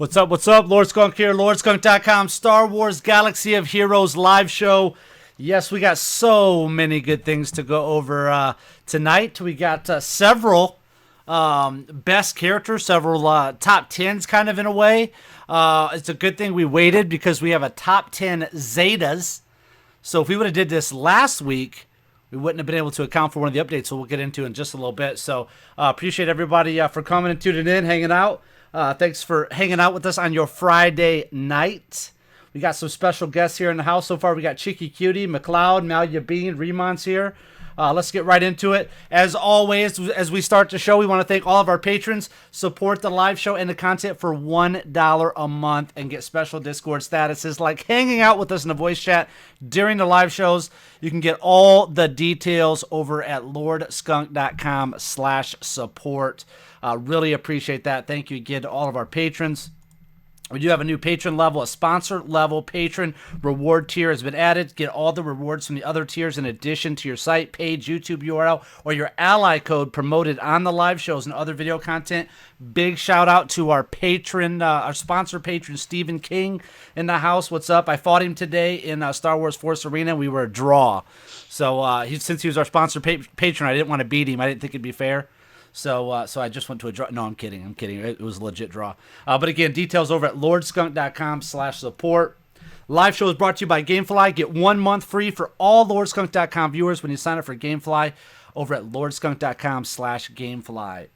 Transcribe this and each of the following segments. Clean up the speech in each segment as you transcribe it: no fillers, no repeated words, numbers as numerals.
What's up? What's up? Lord Skunk here, LordSkunk.com, Star Wars Galaxy of Heroes live show. Yes, we got so many good things to go over tonight. We got several best characters, several top 10s kind of in a way. It's a good thing we waited because we have a top 10 Zetas. So if we would have did this last week, we wouldn't have been able to account for one of the updates, so we'll get into in just a little bit. So appreciate everybody for coming and tuning in, hanging out. Thanks for hanging out with us on your Friday night. We got some special guests here in the house so far. We got Cheeky Cutie, McLeod, Malia Bean, Remon's here. Let's get right into it. As always, as we start the show, we want to thank all of our patrons. Support the live show and the content for $1 a month and get special Discord statuses like hanging out with us in the voice chat during the live shows. You can get all the details over at lordskunk.com/support. Really appreciate that. Thank you again to all of our patrons. We do have a new patron level, a sponsor level patron reward tier has been added. Get all the rewards from the other tiers in addition to your site, page, YouTube URL, or your ally code promoted on the live shows and other video content. Big shout out to our patron, our sponsor patron, Stephen King in the house. What's up? I fought him today in Star Wars Force Arena. We were a draw. So since he was our sponsor patron, I didn't want to beat him. I didn't think it'd be fair. So I just went to a draw. No, I'm kidding. It was a legit draw. But again, details over at lordskunk.com/support. Live show is brought to you by Gamefly. Get 1 month free for all lordskunk.com viewers when you sign up for Gamefly over at lordskunk.com/Gamefly.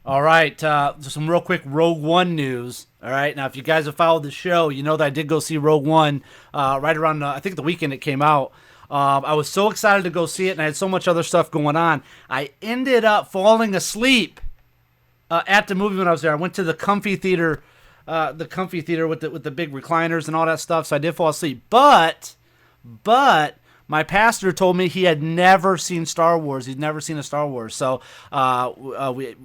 All right, some real quick Rogue One news. All right, now if you guys have followed the show, you know that I did go see Rogue One right around, I think, the weekend it came out. I was so excited to go see it, and I had so much other stuff going on. I ended up falling asleep at the movie when I was there. I went to the comfy theater with the big recliners and all that stuff, so I did fall asleep. But my pastor told me he had never seen Star Wars. He'd never seen a Star Wars. So I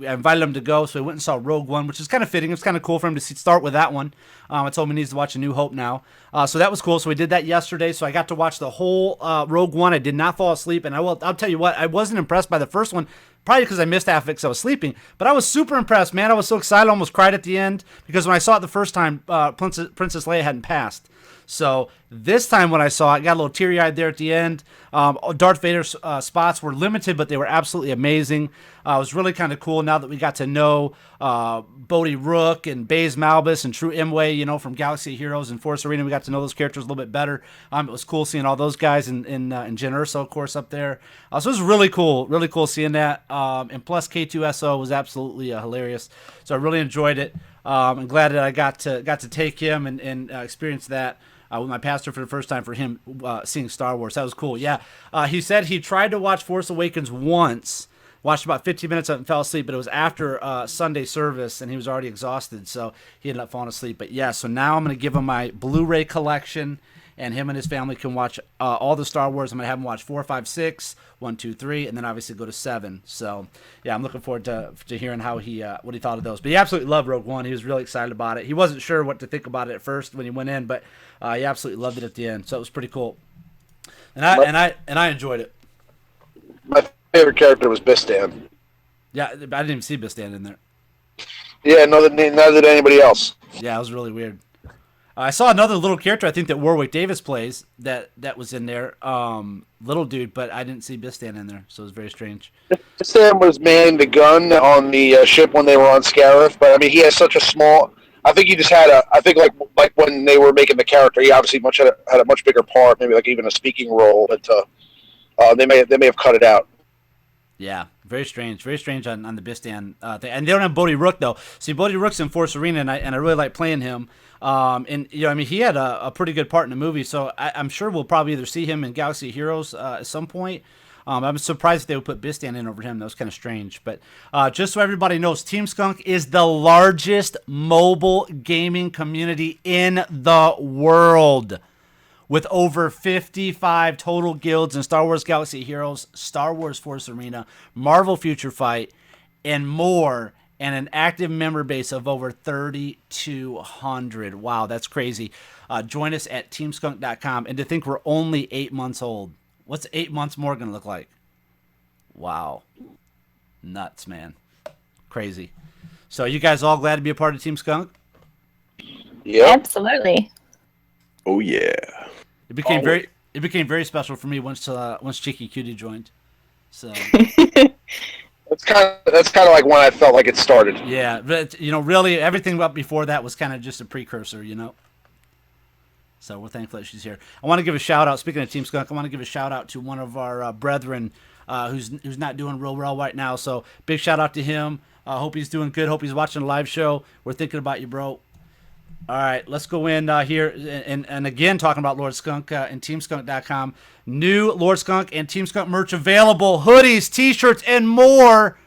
invited him to go, so we went and saw Rogue One, which is kind of fitting. It's kind of cool for him to start with that one. I told him he needs to watch A New Hope now. So that was cool. So we did that yesterday. So I got to watch the whole Rogue One. I did not fall asleep. And I'll tell you what, I wasn't impressed by the first one, probably because I missed half of it because I was sleeping. But I was super impressed, man. I was so excited. I almost cried at the end because when I saw it the first time, Princess Leia hadn't passed. So this time when I saw it, I got a little teary-eyed there at the end. Darth Vader's spots were limited, but they were absolutely amazing. It was really kind of cool now that we got to know Bodhi Rook and Baze Malbus and True Imwe, from Galaxy of Heroes and Force Arena. We got to know those characters a little bit better. It was cool seeing all those guys and Jyn Erso, of course, up there. So it was really cool seeing that. And plus K2SO was absolutely hilarious. So I really enjoyed it. I'm glad that I got to take him and experience that. With my pastor for the first time for him seeing Star Wars. That was cool. Yeah. He said he tried to watch Force Awakens once, watched about 15 minutes of it and fell asleep, but it was after Sunday service and he was already exhausted, so he ended up falling asleep. But yeah, so now I'm going to give him my Blu-ray collection, and him and his family can watch all the Star Wars. I'm going to have him watch 4, 5, 6, 1, 2, 3, and then obviously go to 7. So yeah, I'm looking forward to hearing how what he thought of those. But he absolutely loved Rogue One. He was really excited about it. He wasn't sure what to think about it at first when he went in, but he absolutely loved it at the end. So it was pretty cool. And I enjoyed it. My favorite character was Bistan. Yeah, I didn't even see Bistan in there. Yeah, neither did anybody else. Yeah, it was really weird. I saw another little character I think that Warwick Davis plays that was in there, little dude, but I didn't see Bistan in there, so it was very strange. Bistan was manning the gun on the ship when they were on Scarif, but I mean he has such a small. I think he just had like when they were making the character, he obviously had a much bigger part, maybe like even a speaking role, but they may have cut it out. Yeah, very strange on the Bistan thing, and they don't have Bodhi Rook though. See, Bodhi Rook's in Force Arena, and I really like playing him. And he had a pretty good part in the movie, so I'm sure we'll probably either see him in Galaxy of Heroes at some point. I'm surprised if they would put Bistan in over him. That was kind of strange. But just so everybody knows, Team Skunk is the largest mobile gaming community in the world, with over 55 total guilds in Star Wars Galaxy of Heroes, Star Wars Force Arena, Marvel Future Fight, and more, and an active member base of over 3,200. Wow, that's crazy. Join us at teamskunk.com. And to think we're only 8 months old. What's 8 months more going to look like? Wow. Nuts, man. Crazy. So you guys all glad to be a part of Team Skunk? Yep. Absolutely. Oh yeah. It became very special for me once Cheeky Cutie joined. So That's kind of like when I felt like it started. yeah, but really everything up before that was kind of just a precursor, So we're thankful that she's here. I want to give a shout out. Speaking of Team Skunk, I want to give a shout out to one of our brethren who's not doing real well right now. So big shout out to him. Hope he's doing good. Hope he's watching the live show. We're thinking about you, bro. All right, let's go in here and again talking about Lord Skunk and TeamSkunk.com. New Lord Skunk and Team Skunk merch available: hoodies, T-shirts, and more.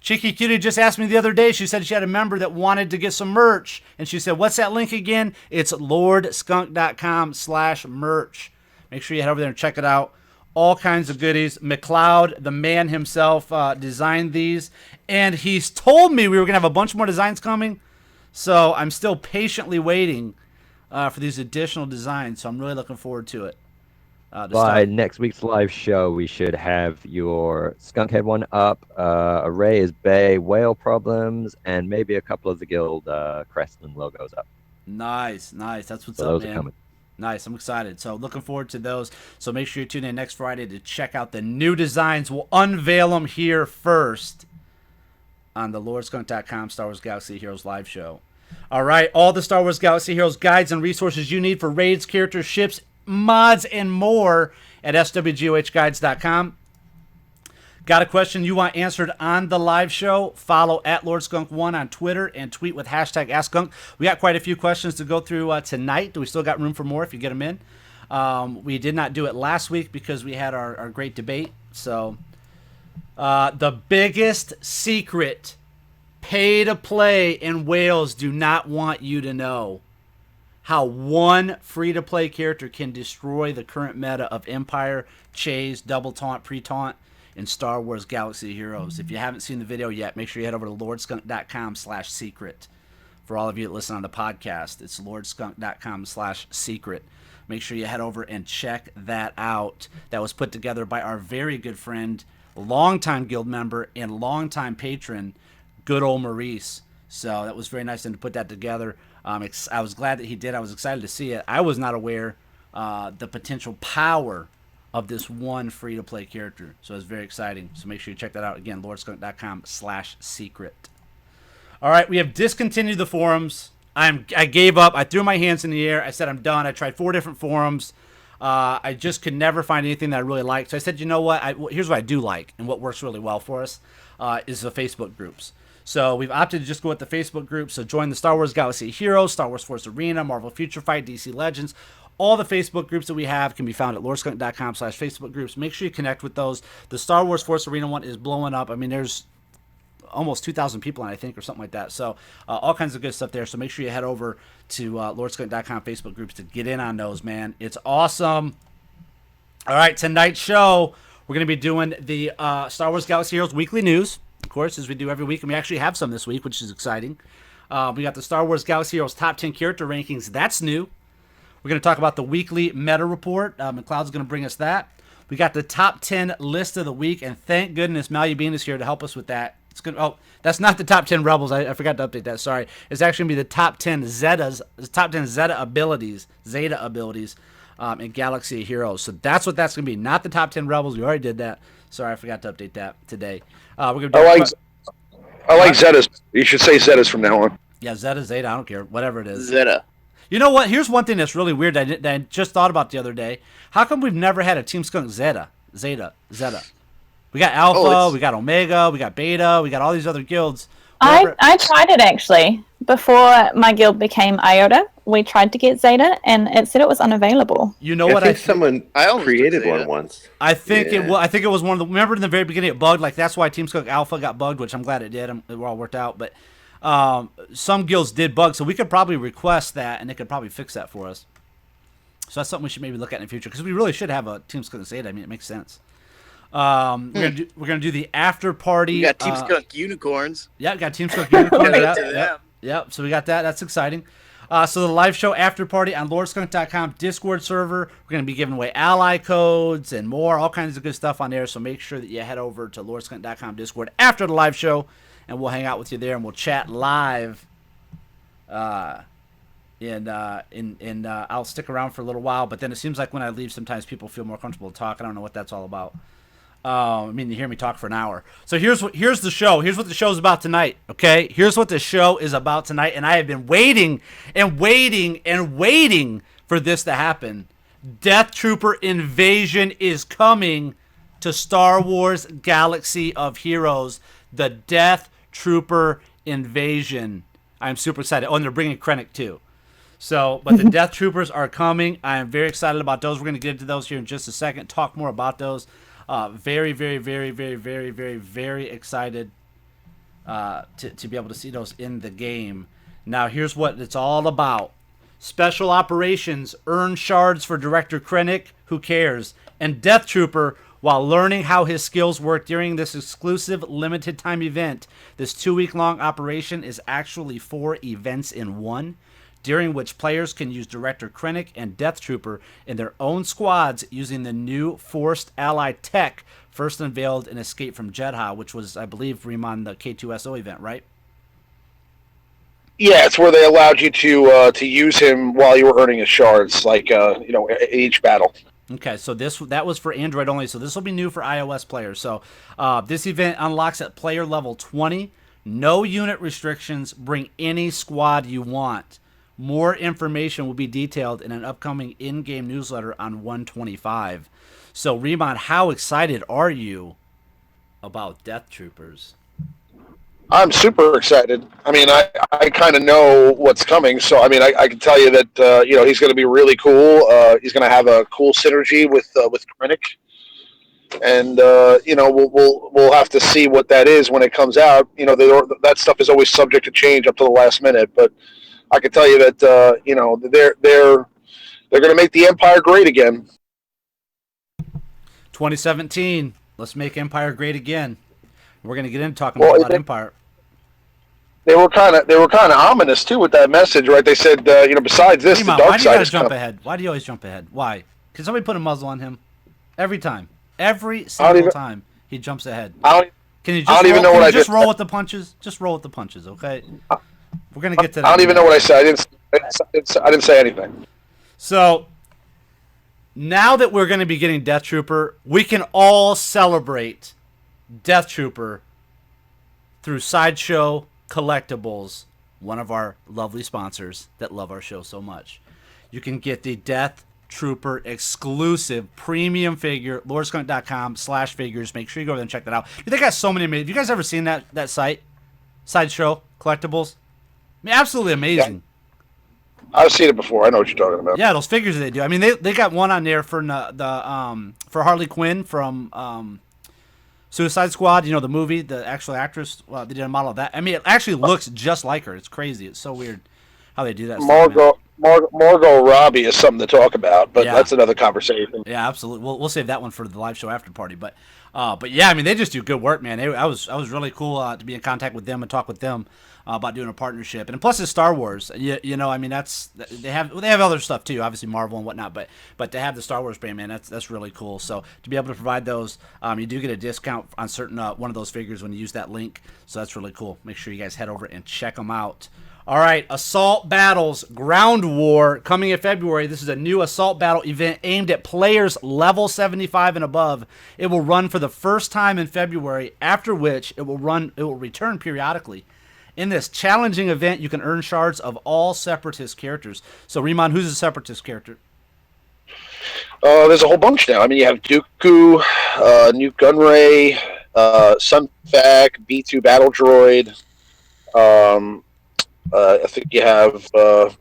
Cheeky Cutie just asked me the other day. She said she had a member that wanted to get some merch, and she said, "What's that link again?" It's LordSkunk.com/merch. Make sure you head over there and check it out. All kinds of goodies. McLeod, the man himself, designed these, and he's told me we were gonna have a bunch more designs coming. So I'm still patiently waiting for these additional designs. So I'm really looking forward to it. By next week's live show, we should have your Skunk Head one up. Array is Bay, Whale Problems, and maybe a couple of the Guild crest and logos up. Nice. That's what's So up, those man. are coming. Nice. I'm excited. So looking forward to those. So make sure you tune in next Friday to check out the new designs. We'll unveil them here first on the LordSkunk.com Star Wars Galaxy Heroes live show. All right, all the Star Wars Galaxy Heroes guides and resources you need for raids, characters, ships, mods, and more at SWGOHguides.com. Got a question you want answered on the live show? Follow at LordSkunk1 on Twitter and tweet with hashtag AskSkunk. We got quite a few questions to go through tonight. We still got room for more if you get them in. We did not do it last week because we had our great debate. So the biggest secret pay-to-play in Wales do not want you to know: how one free-to-play character can destroy the current meta of Empire, Chase, Double Taunt, Pre-Taunt in Star Wars Galaxy Heroes. If you haven't seen the video yet, make sure you head over to lordskunk.com/secret. For all of you that listen on the podcast, it's lordskunk.com/secret. Make sure you head over and check that out. That was put together by our very good friend, longtime guild member, and longtime patron, good old Maurice. So that was very nice of him to put that together. I was glad that he did. I was excited to see it. I was not aware the potential power of this one free-to-play character. So it's very exciting. So make sure you check that out. Again, lordskunk.com/secret. All right, we have discontinued the forums. I gave up. I threw my hands in the air. I said I'm done. I tried 4 different forums. I just could never find anything that I really liked. So I said, you know what? Here's what I do like and what works really well for us is the Facebook groups. So we've opted to just go with the Facebook group. So join the Star Wars Galaxy Heroes, Star Wars Force Arena, Marvel Future Fight, DC Legends. All the Facebook groups that we have can be found at lordskunk.com/Facebook groups. Make sure you connect with those. The Star Wars Force Arena one is blowing up. I mean, there's almost 2,000 people in, I think, or something like that. So all kinds of good stuff there. So make sure you head over to lordskunk.com Facebook groups to get in on those, man. It's awesome. All right, tonight's show, we're going to be doing the Star Wars Galaxy Heroes weekly news, of course, as we do every week. And we actually have some this week, which is exciting. We got the Star Wars Galaxy Heroes top 10 character rankings. That's new. We're going to talk about the weekly meta report. McLeod's going to bring us that. We got the top 10 list of the week, and thank goodness Malubine is here to help us with that. It's gonna. Oh, that's not the top 10 Rebels. I forgot to update that. Sorry. It's actually going to be the top 10 Zetas, top 10 Zeta abilities in Galaxy Heroes. So that's what that's going to be. Not the top 10 Rebels. We already did that. Sorry, I forgot to update that today. We're going to. I like Zetas. You should say Zetas from now on. Yeah, Zeta, I don't care. Whatever it is. Zeta. You know what? Here's one thing that's really weird that I just thought about the other day. How come we've never had a Team Skunk Zeta? We got Alpha, we got Omega, we got Beta, we got all these other guilds. I tried it actually. Before my guild became Iota, we tried to get Zeta, and it said it was unavailable. You know I what? think someone created one once. I think it was one of the. Remember in the very beginning it bugged. Like that's why Team Skunk Alpha got bugged, which I'm glad it did. It all worked out, but some guilds did bug, so we could probably request that, and they could probably fix that for us. So that's something we should maybe look at in the future, because we really should have a Team Skunk Zeta. I mean, it makes sense. We're gonna do the after party. We got Team Skunk Unicorns. Yeah, we got Team Skunk Unicorns. Yep. So we got that. That's exciting. So the live show after party on lordskunk.com Discord server. We're going to be giving away ally codes and more, all kinds of good stuff on there. So make sure that you head over to lordskunk.com Discord after the live show and we'll hang out with you there, and we'll chat live. And I'll stick around for a little while, but then it seems like when I leave, sometimes people feel more comfortable to talk. I don't know what that's all about. I mean, you hear me talk for an hour. So here's the show. Here's what the show's about tonight. Okay, here's what the show is about tonight, and I have been waiting and waiting and waiting for this to happen. Death Trooper Invasion is coming to Star Wars Galaxy of Heroes. The Death Trooper Invasion. I'm super excited. Oh, and they're bringing Krennic too. So, but the Death Troopers are coming. I am very excited about those. We're going to get into those here in just a second. Talk more about those. Very, very, very, very, very, very, very excited to be able to see those in the game. Now, here's what it's all about. Special Operations, earn shards for Director Krennic, who cares? And Death Trooper, while learning how his skills work during this exclusive limited time event. This 2-week-long operation is actually 4 events in one, during which players can use Director Krennic and Death Trooper in their own squads using the new Forced Ally tech first unveiled in Escape from Jedha, which was, I believe, Riemann, the K2SO event, right? Yeah, it's where they allowed you to use him while you were earning his shards, like each battle. Okay, so that was for Android only, so this will be new for iOS players. So this event unlocks at player level 20. No unit restrictions. Bring any squad you want. More information will be detailed in an upcoming in-game newsletter on 125. So, Riemann, how excited are you about Death Troopers? I'm super excited. I mean, I kind of know what's coming, so I mean, I can tell you that he's going to be really cool. He's going to have a cool synergy with Krennic, and we'll have to see what that is when it comes out. You know, that stuff is always subject to change up to the last minute, but I can tell you that they're going to make the Empire great again. 2017. Let's make Empire great again. We're going to get into talking about Empire. They were kind of ominous too with that message, right? They said, besides this, Riemann, the dark why do you side gotta is jump coming. ahead? Why do you always jump ahead? Why? Can somebody put a muzzle on him? Every time, every single time he jumps ahead. Can you just roll with the punches? Just roll with the punches, okay? We're gonna get to that. I don't even know what I said. I didn't say anything. So now that we're going to be getting Death Trooper, we can all celebrate Death Trooper through Sideshow Collectibles, one of our lovely sponsors that love our show so much. You can get the Death Trooper exclusive premium figure, lordskunk.com/figures. Make sure you go there and check that out. They got so many. Have you guys ever seen that site? Sideshow Collectibles? I mean, absolutely amazing. Yeah. I've seen it before. I know what you're talking about. Yeah, those figures that they do. I mean, they got one on there for for Harley Quinn from Suicide Squad. You know, the movie, the actual actress. Well, they did a model of that. I mean, it actually looks just like her. It's crazy. It's so weird how they do that. Margot Robbie is something to talk about, but that's another conversation. Yeah, absolutely. We'll save that one for the live show after party. But yeah, I mean, they just do good work, man. I was really cool to be in contact with them and talk with them about doing a partnership. And plus, it's Star Wars. You know, I mean, they have other stuff too, obviously Marvel and whatnot. But to have the Star Wars brand, man, that's really cool. So to be able to provide those, you do get a discount on certain one of those figures when you use that link. So that's really cool. Make sure you guys head over and check them out. All right, Assault Battles Ground War coming in February. This is a new Assault Battle event aimed at players level 75 and above. It will run for the first time in February, after which it will return periodically. In this challenging event, you can earn shards of all Separatist characters. So, Riemann, who's a Separatist character? There's a whole bunch now. I mean, you have Dooku, Newt Gunray, Sunfac, B2 Battle Droid. I think you have. I'm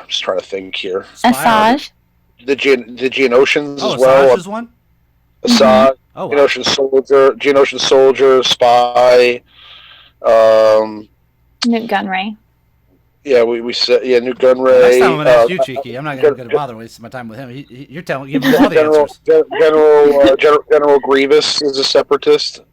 just trying to think here. Asajj. The Geonosians as Asajj well. is one. Asajj. Mm-hmm. Oh, wow. Geonosian Soldier, Spy. Newt Gunray. Yeah, we said Newt Gunray. Next time I'm gonna ask you, Cheeky. I'm not gonna bother wasting my time with him. You're giving me all the answers. General Grievous is a Separatist.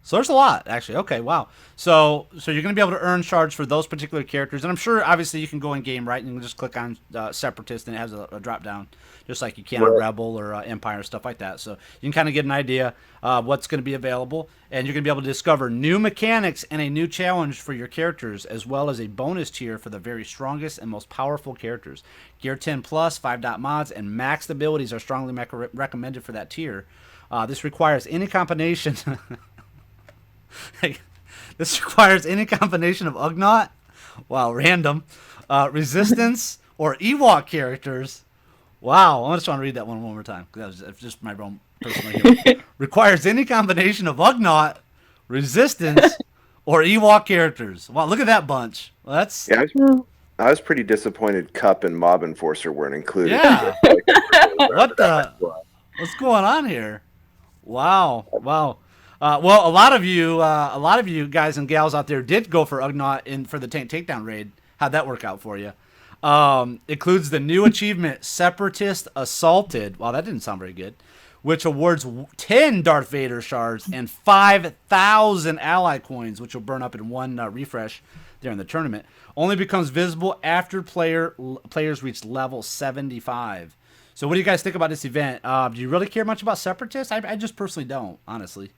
So there's a lot, actually. Okay, wow. So you're going to be able to earn shards for those particular characters, and I'm sure, obviously, you can go in game, right? And you can just click on Separatist, and it has a drop down, just like you can on Rebel or Empire stuff like that. So you can kind of get an idea of what's going to be available, and you're going to be able to discover new mechanics and a new challenge for your characters, as well as a bonus tier for the very strongest and most powerful characters. Gear 10 plus, 5 mods, and maxed abilities are strongly recommended for that tier. This requires any combination. This requires any combination of Ugnaught, random, Resistance, or Ewok characters. Wow, I just want to read that one more time. That was just my own personal humor. Requires any combination of Ugnaught, Resistance, or Ewok characters. Wow, look at that bunch. Well, that's I was pretty disappointed Cup and Mob Enforcer weren't included. Yeah. What's going on here? Wow. Well, a lot of you guys and gals out there did go for Ugnaught for the tank takedown raid. How'd that work out for you? Includes the new achievement Separatist Assaulted. Wow, that didn't sound very good. Which awards 10 Darth Vader shards and 5,000 ally coins, which will burn up in one refresh during the tournament. Only becomes visible after players reach level 75. So what do you guys think about this event? Do you really care much about Separatists? I just personally don't, honestly.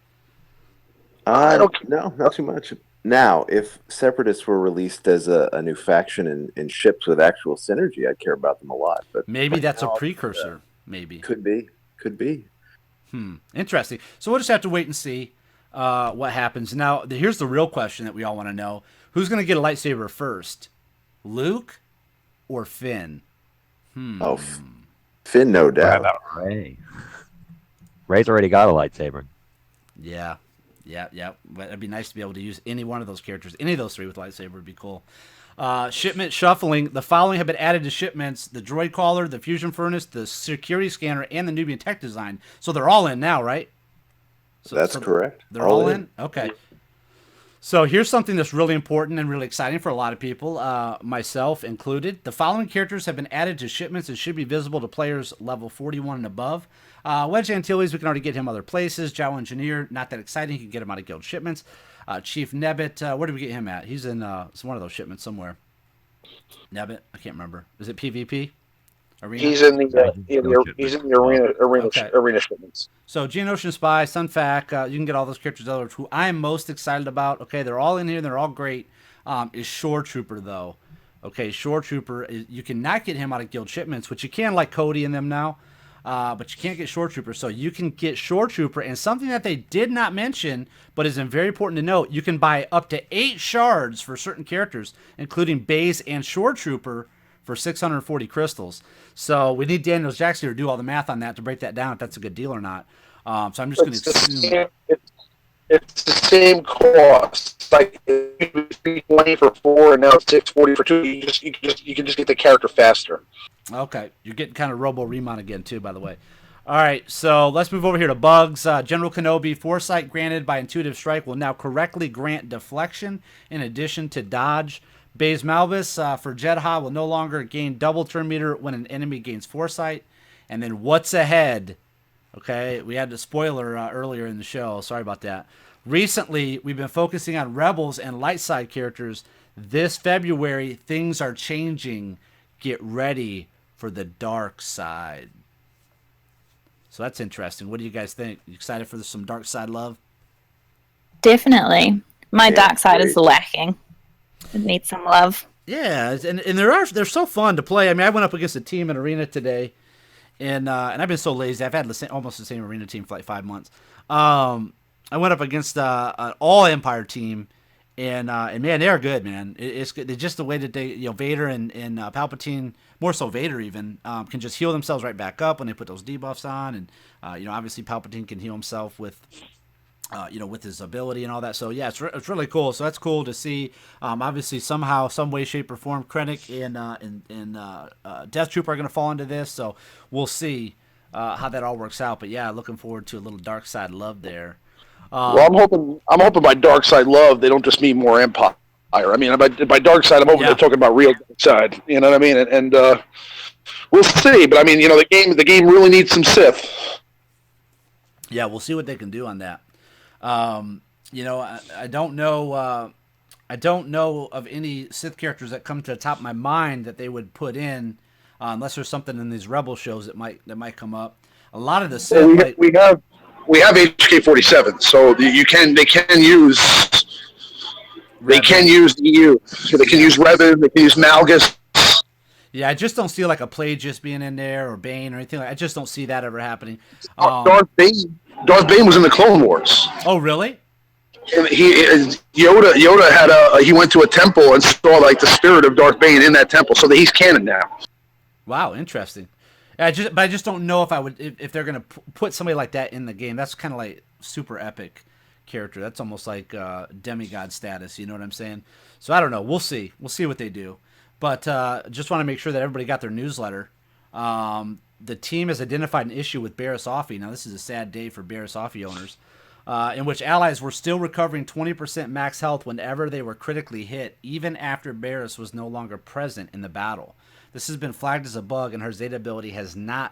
No, not too much. Now, if Separatists were released as a new faction in ships with actual synergy, I'd care about them a lot. But maybe that's a precursor. Maybe could be. Interesting. So we'll just have to wait and see what happens. Now, here's the real question that we all want to know: who's going to get a lightsaber first, Luke or Finn? Oh, Finn, no doubt. Ray. Ray's already got a lightsaber. Yeah. But it'd be nice to be able to use any one of those characters. Any of those three with lightsaber would be cool. Shipment shuffling. The following have been added to shipments: the droid caller, the fusion furnace, the security scanner, and the Nubian tech design. So they're all in now, right? That's correct. They're all in? Okay. So here's something that's really important and really exciting for a lot of people, myself included. The following characters have been added to shipments and should be visible to players level 41 and above. Wedge Antilles, we can already get him other places. Jow Engineer, not that exciting. You can get him out of guild shipments. Chief Nebbit, where did we get him at? He's in one of those shipments somewhere. Nebbit, I can't remember. Is it PvP? Arena? He's in the arena shipments. So Geonosian Spy, Sunfac, you can get all those characters out. Who I'm most excited about, okay, they're all in here, they're all great, is Shore Trooper, though. Okay, Shore Trooper, you cannot get him out of guild shipments, which you can like Cody and them now, but you can't get Shore Trooper. So you can get Shore Trooper, and something that they did not mention, but is very important to note, you can buy up to 8 shards for certain characters, including Baze and Shore Trooper, for 640 crystals. So we need Daniel Jackson to do all the math on that to break that down, if that's a good deal or not. So I'm just going to assume it's the same cost. Like it was $320 for 4, and now it's $640 for 2. You can just get the character faster. Okay, you're getting kind of Robo Remon again too, by the way. All right, so let's move over here to bugs. General Kenobi, foresight granted by intuitive strike will now correctly grant deflection in addition to dodge. Baze Malbus for Jedha will no longer gain double turn meter when an enemy gains foresight. And then what's ahead? Okay, we had the spoiler earlier in the show. Sorry about that. Recently, we've been focusing on Rebels and light side characters. This February, things are changing. Get ready for the dark side. So that's interesting. What do you guys think? You excited for some dark side love? Definitely. My dark side is lacking. It needs some love. Yeah, and they're so fun to play. I mean, I went up against a team in Arena today, and I've been so lazy. I've had almost the same Arena team for like 5 months. I went up against an all Empire team, and man, they are good, man. It's good. They're just the way that they, Vader and Palpatine, more so Vader even, can just heal themselves right back up when they put those debuffs on, and obviously Palpatine can heal himself with his ability and all that. So yeah, it's really cool. So that's cool to see. Obviously, somehow, some way, shape, or form, Krennic and Death Trooper are going to fall into this. So we'll see how that all works out. But yeah, looking forward to a little dark side love there. Well, I'm hoping by dark side love they don't just mean more Empire. I mean, by dark side, I'm hoping they're talking about real dark side. You know what I mean? And we'll see. But I mean, the game really needs some Sith. Yeah, we'll see what they can do on that. I don't know. I don't know of any Sith characters that come to the top of my mind that they would put in, unless there's something in these Rebel shows that might come up. A lot of the Sith, Well, we have HK-47, so they can use the EU. So they can use Revan, they can use Malgus. Yeah, I just don't see like a Plagueis being in there or Bane or anything. I just don't see that ever happening. Darth Bane was in the Clone Wars. Oh, really? And Yoda had he went to a temple and saw like the spirit of Darth Bane in that temple, so that he's canon now. Wow, interesting. I just don't know if they're gonna put somebody like that in the game. That's kind of like super epic character. That's almost like demigod status. You know what I'm saying? So I don't know. We'll see. We'll see what they do. But just want to make sure that everybody got their newsletter. The team has identified an issue with Bariss Offee. Now, this is a sad day for Bariss Offee owners, in which allies were still recovering 20% max health whenever they were critically hit, even after Bariss was no longer present in the battle. This has been flagged as a bug, and her Zeta ability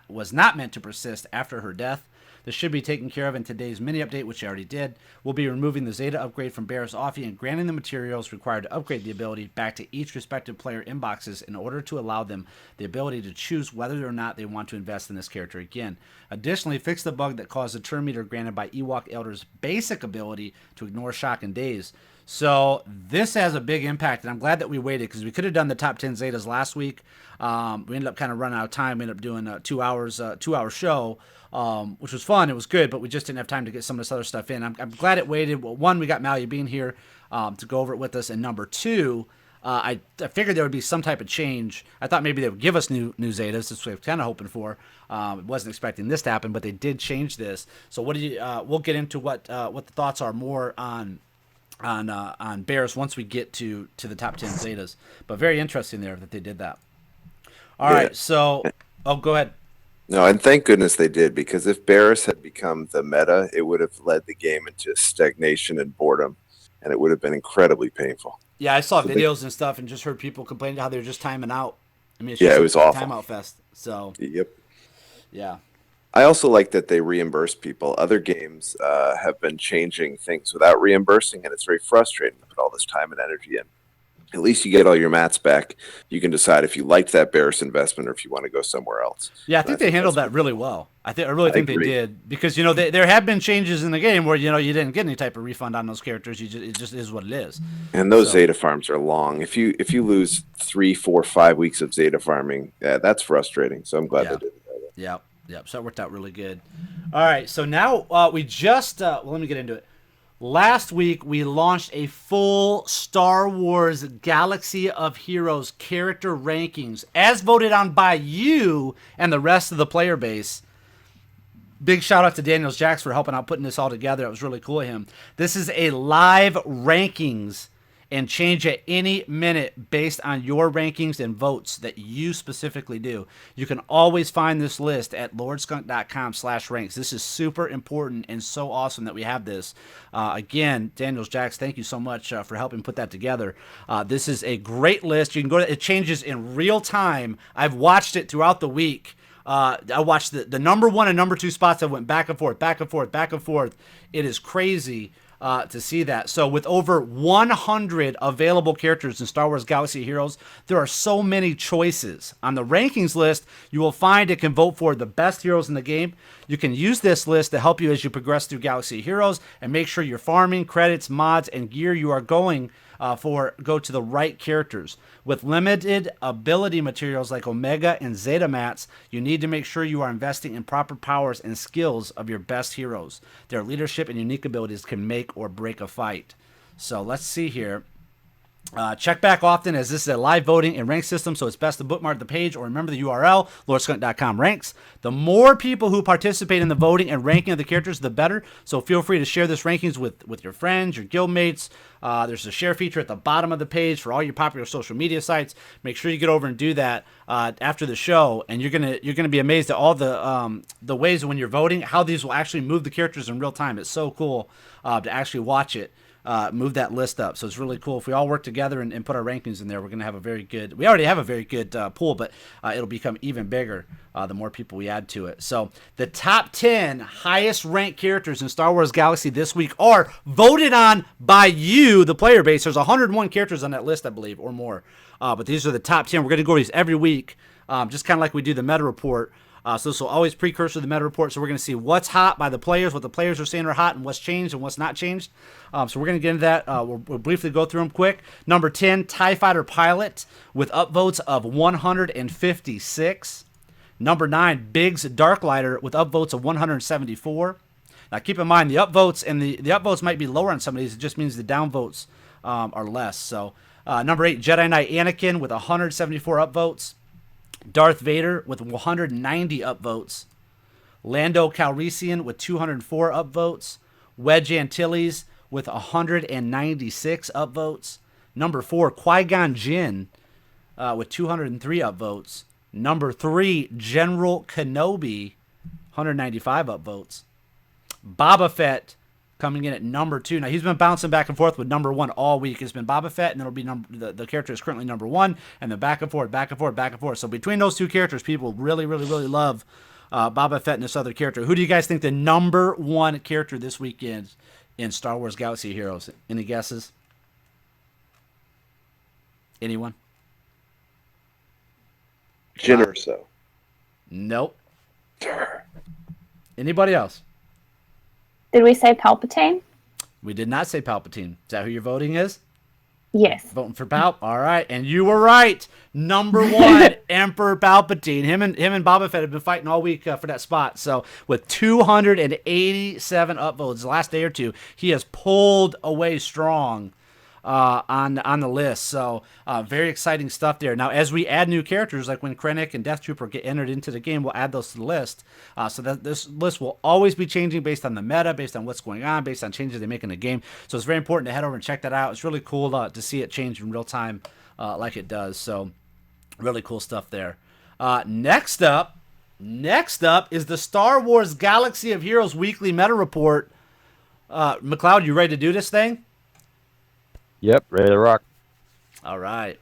was not meant to persist after her death. This should be taken care of in today's mini update, which I already did. We'll be removing the Zeta upgrade from Bariss Offee and granting the materials required to upgrade the ability back to each respective player inboxes in order to allow them the ability to choose whether or not they want to invest in this character again. Additionally, fix the bug that caused the turn meter granted by Ewok Elder's basic ability to ignore shock and daze. So this has a big impact, and I'm glad that we waited because we could have done the top 10 Zetas last week. We ended up kind of running out of time. We ended up doing a 2 hour show, which was fun. It was good, but we just didn't have time to get some of this other stuff in. I'm glad it waited. Well, one, we got Malia being here to go over it with us, and number two, I figured there would be some type of change. I thought maybe they would give us new Zetas. That's what I was kind of hoping for. Wasn't expecting this to happen, but they did change this. So what do you? We'll get into what the thoughts are more on Bariss once we get to the top 10 Zetas. But very interesting there that they did that. All right, so go ahead. No, and thank goodness they did, because if Bariss had become the meta, it would have led the game into stagnation and boredom, and it would have been incredibly painful. Yeah, I saw videos and stuff and just heard people complaining how they were just timing out. I mean, it's it just was a awful. timeout fest. So Yep. Yeah. I also like that they reimburse people. Other games have been changing things without reimbursing, and it's very frustrating to put all this time and energy in. At least you get all your mats back. You can decide if you liked that Bariss investment or if you want to go somewhere else. Yeah, I think they handled that really well. I really think they did, because there have been changes in the game where you didn't get any type of refund on those characters. It just is what it is. And those Zeta farms are long. If you lose 3, 4, 5 weeks of Zeta farming, that's frustrating. So I'm glad they did it. Yep. So it worked out really good. All right. So now we just let me get into it. Last week, we launched a full Star Wars Galaxy of Heroes character rankings, as voted on by you and the rest of the player base. Big shout out to Daniel Jax for helping out putting this all together. It was really cool of him. This is a live rankings and change at any minute based on your rankings and votes that you specifically do. You can always find this list at lordskunk.com/ranks. This is super important and so awesome that we have this. Again, Daniels Jax, thank you so much for helping put that together. This is a great list. You can go to it. Changes in real time. I've watched it throughout the week. I watched the number 1 and number 2 spots that went back and forth, back and forth, back and forth. It is crazy to see that. So with over 100 available characters in Star Wars Galaxy of Heroes, there are so many choices. On the rankings list, you will find it can vote for the best heroes in the game. You can use this list to help you as you progress through Galaxy of Heroes and make sure your farming, credits, mods, and gear you are going go to the right characters. With limited ability materials like Omega and Zeta mats, you need to make sure you are investing in proper powers and skills of your best heroes. Their leadership and unique abilities can make or break a fight. So let's see here. Check back often, as this is a live voting and rank system, so it's best to bookmark the page or remember the URL, lordskunk.com ranks. The more people who participate in the voting and ranking of the characters, the better. So feel free to share this rankings with your friends, your guildmates. There's a share feature at the bottom of the page for all your popular social media sites. Make sure you get over and do that after the show, and you're gonna be amazed at all the ways when you're voting, how these will actually move the characters in real time. It's so cool to actually watch it. move that list up. So it's really cool. If we all work together and put our rankings in there, we're going to have a very good. We already have a very good pool, but it'll become even bigger the more people we add to it. So the top 10 highest ranked characters in Star Wars Galaxy this week are voted on by you, the player base. There's 101 characters on that list, I believe, or more. But these are the top 10. We're going to go over these every week, just kind of like we do the meta report. So this will always precursor to the meta report. So we're going to see what's hot by the players, what the players are saying are hot, and what's changed and what's not changed. So we're going to get into that. We'll briefly go through them quick. Number 10, TIE Fighter Pilot with upvotes of 156. Number 9, Biggs Darklighter with upvotes of 174. Now keep in mind the upvotes and the upvotes might be lower on some of these. It just means the downvotes are less. So number 8, Jedi Knight Anakin with 174 upvotes. Darth Vader with 190 upvotes. Lando Calrissian with 204 upvotes. Wedge Antilles with 196 upvotes. Number 4, Qui-Gon Jinn with 203 upvotes. Number 3, General Kenobi, 195 upvotes. Boba Fett coming in at number 2. Now, he's been bouncing back and forth with number 1 all week. It's been Boba Fett, and it'll be the character is currently number 1, and then back and forth, back and forth, back and forth. So between those two characters, people really, really, really love Boba Fett and this other character. Who do you guys think the number 1 character this week is in Star Wars Galaxy Heroes? Any guesses? Anyone? Jin Erso. Nope. Anybody else? Did we say Palpatine? We did not say Palpatine. Is that who your voting is? Yes. Voting for Palp. All right, and you were right. Number 1, Emperor Palpatine. Him and Boba Fett have been fighting all week for that spot. So with 287 upvotes the last day or two, he has pulled away strong on the list. So very exciting stuff there. Now, as we add new characters, like when Krennic and Death Trooper get entered into the game, we'll add those to the list. So that this list will always be changing based on the meta, based on what's going on, based on changes they make in the game. So it's very important to head over and check that out. It's really cool to see it change in real time like it does. So really cool stuff there. Next up is the Star Wars Galaxy of Heroes Weekly Meta Report. McLeod, you ready to do this thing? Yep, ready to rock. All right.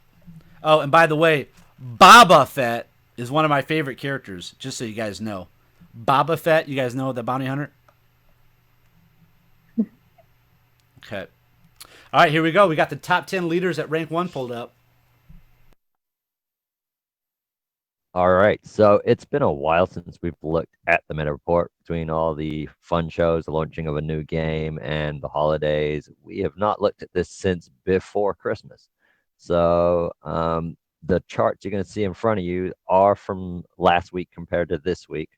Oh, and by the way, Boba Fett is one of my favorite characters, just so you guys know. Boba Fett, you guys know the bounty hunter? Okay. All right, here we go. We got the top 10 leaders at rank 1 pulled up. All right, so it's been a while since we've looked at the meta report between all the fun shows, the launching of a new game, and the holidays. We have not looked at this since before Christmas. So the charts you're going to see in front of you are from last week compared to this week.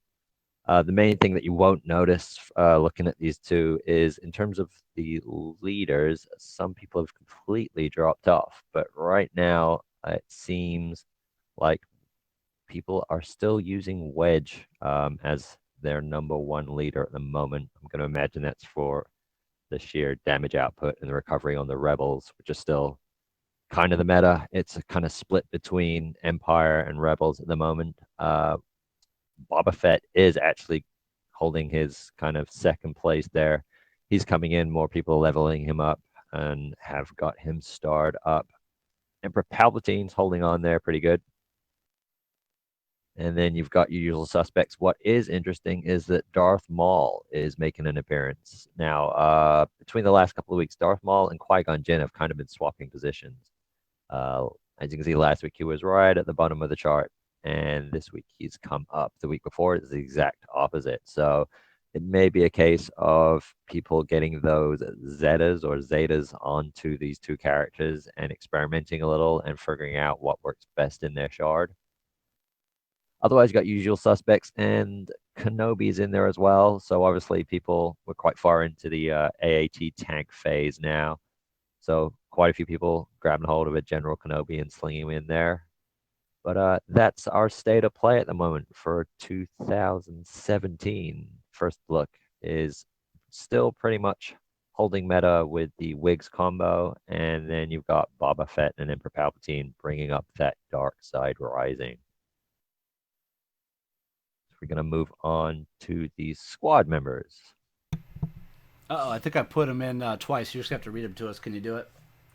The main thing that you won't notice looking at these two is in terms of the leaders, some people have completely dropped off. But right now, it seems like people are still using Wedge as their number 1 leader at the moment. I'm going to imagine that's for the sheer damage output and the recovery on the Rebels, which is still kind of the meta. It's a kind of split between Empire and Rebels at the moment. Boba Fett is actually holding his kind of second place there. He's coming in, more people are leveling him up and have got him starred up. Emperor Palpatine's holding on there pretty good. And then you've got your usual suspects. What is interesting is that Darth Maul is making an appearance. Now, between the last couple of weeks, Darth Maul and Qui-Gon Jinn have kind of been swapping positions. As you can see, last week he was right at the bottom of the chart, and this week he's come up. The week before it's the exact opposite. So it may be a case of people getting those Zetas or Zetas onto these two characters and experimenting a little and figuring out what works best in their shard. Otherwise, you got usual suspects, and Kenobi's in there as well. So obviously, people were quite far into the AAT tank phase now. So quite a few people grabbing hold of a General Kenobi and slinging him in there. But that's our state of play at the moment for 2017. First look is still pretty much holding meta with the Wigs combo, and then you've got Boba Fett and Emperor Palpatine bringing up that dark side rising. We're going to move on to the squad members. Uh-oh, I think I put them in twice. You just have to read them to us. Can you do it?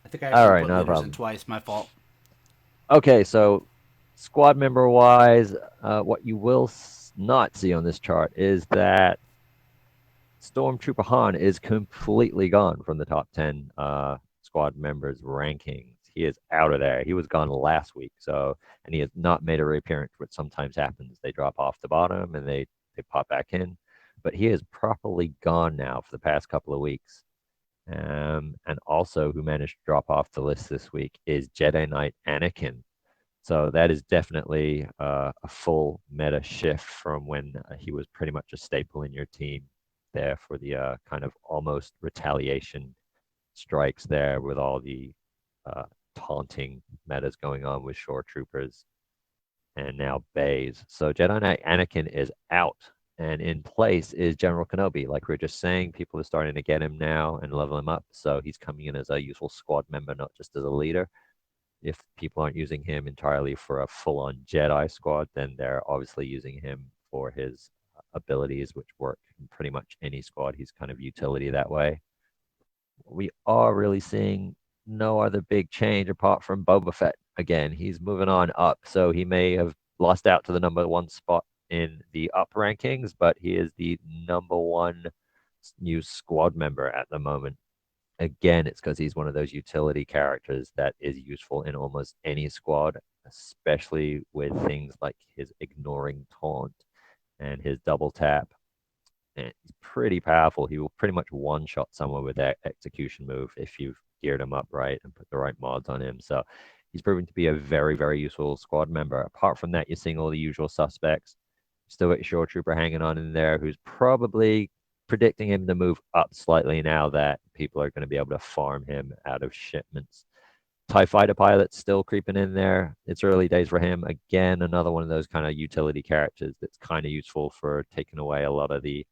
I think I All actually right, put no leaders in problem. twice. My fault. Okay, so squad member wise, what you will not see on this chart is that Stormtrooper Han is completely gone from the top 10 squad members rankings. He is out of there. He was gone last week, and he has not made a reappearance, which sometimes happens. They drop off the bottom and they pop back in, but he is properly gone now for the past couple of weeks. And also, who managed to drop off the list this week is Jedi Knight Anakin. So that is definitely a full meta shift from when he was pretty much a staple in your team there for the kind of almost retaliation strikes there with all the uh, taunting metas going on with shore troopers and now bays. So Jedi Knight Anakin is out, and in place is General Kenobi. Like we were just saying, people are starting to get him now and level him up. So he's coming in as a useful squad member, not just as a leader. If people aren't using him entirely for a full-on Jedi squad, then they're obviously using him for his abilities, which work in pretty much any squad. He's kind of utility that way. We are really seeing no other big change apart from Boba Fett. Again, he's moving on up, so he may have lost out to the number one spot in the up rankings, but he is the number one new squad member at the moment. Again, it's because he's one of those utility characters that is useful in almost any squad, especially with things like his ignoring taunt and his double tap. And he's pretty powerful. He will pretty much one shot someone with that execution move if you've geared him up right and put the right mods on him. So he's proven to be a very, very useful squad member. Apart from that, you're seeing all the usual suspects. Still got your shore trooper hanging on in there, who's probably predicting him to move up slightly now that people are going to be able to farm him out of shipments. TIE fighter pilot's still creeping in there. It's early days for him. Again, another one of those kind of utility characters that's kind of useful for taking away a lot of the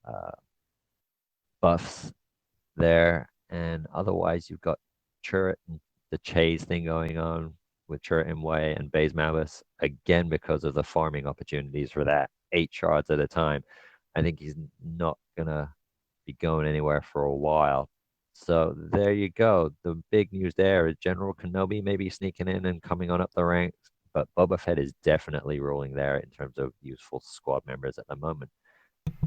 uh, buffs there. And otherwise, you've got Chirrut and the Chase thing going on with Chirrut Imwe and Baze Malice, again, because of the farming opportunities for that 8 shards at a time. I think he's not going to be going anywhere for a while. So there you go. The big news there is General Kenobi maybe sneaking in and coming on up the ranks, but Boba Fett is definitely ruling there in terms of useful squad members at the moment.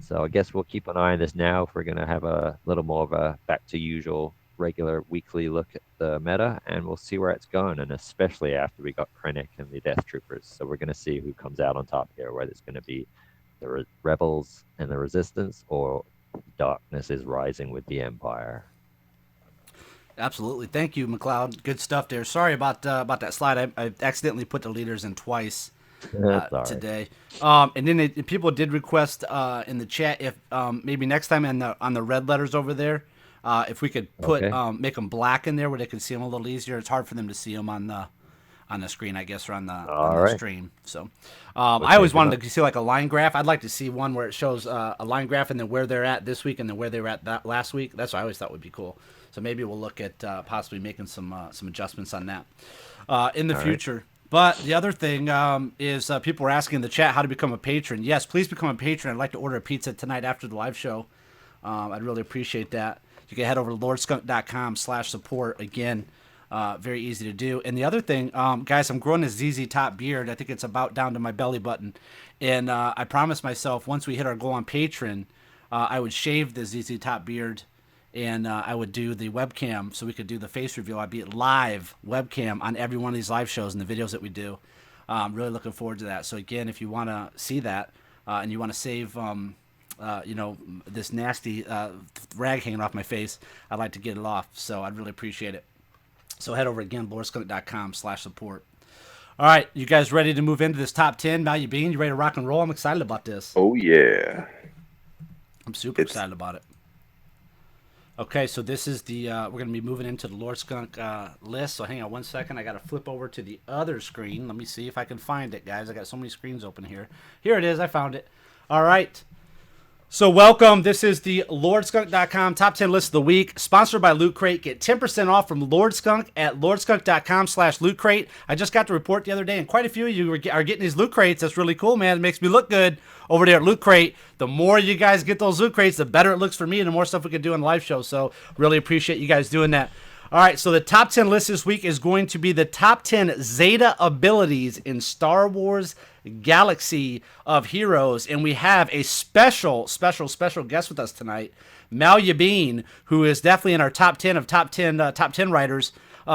So I guess we'll keep an eye on this now if we're going to have a little more of a back to usual regular weekly look at the meta, and we'll see where it's going, and especially after we got Krennic and the Death Troopers. So we're going to see who comes out on top here, whether it's going to be the Rebels and the Resistance or darkness is rising with the Empire. Absolutely. Thank you, McLeod. Good stuff there. Sorry about that slide. I accidentally put the leaders in twice today. And then people did request in the chat if maybe next time on the red letters over there, if we could put make them black in there where they can see them a little easier. It's hard for them to see them on the screen, I guess, or on the stream. So I always wanted to see like a line graph. I'd like to see one where it shows a line graph and then where they're at this week and then where they were at that last week. That's what I always thought would be cool. So maybe we'll look at possibly making some adjustments on that in the future. Right. But the other thing is people were asking in the chat how to become a patron. Yes, please become a patron. I'd like to order a pizza tonight after the live show. I'd really appreciate that. You can head over to lordskunk.com/support. Again, very easy to do. And the other thing, guys, I'm growing a ZZ Top beard. I think it's about down to my belly button. And I promised myself once we hit our goal on Patreon, I would shave the ZZ Top beard. And I would do the webcam so we could do the face reveal. I'd be live webcam on every one of these live shows and the videos that we do. I'm really looking forward to that. So again, if you want to see that and you want to save, this nasty rag hanging off my face, I'd like to get it off. So I'd really appreciate it. So head over again, lordskunk.com/support. All right, you guys ready to move into this top 10? Value Bean, you ready to rock and roll? I'm excited about this. Oh, yeah. I'm super excited about it. Okay, so this is the we're going to be moving into the Lord Skunk list. So hang on one second. I got to flip over to the other screen. Let me see if I can find it, guys. I got so many screens open here. Here it is. I found it. All right. So welcome. This is the LordSkunk.com top 10 list of the week, sponsored by Loot Crate. Get 10% off from Lord Skunk at LordSkunk.com/Loot Crate. I just got the report the other day, and quite a few of you are getting these Loot Crates. That's really cool, man. It makes me look good over there at Loot Crate. The more you guys get those Loot Crates, the better it looks for me and the more stuff we can do on the live show. So really appreciate you guys doing that. All right, so the top 10 list this week is going to be the top 10 Zeta abilities in Star Wars Galaxy of Heroes, and we have a special guest with us tonight. Malia Bean, who is definitely in our top 10 of top 10 writers,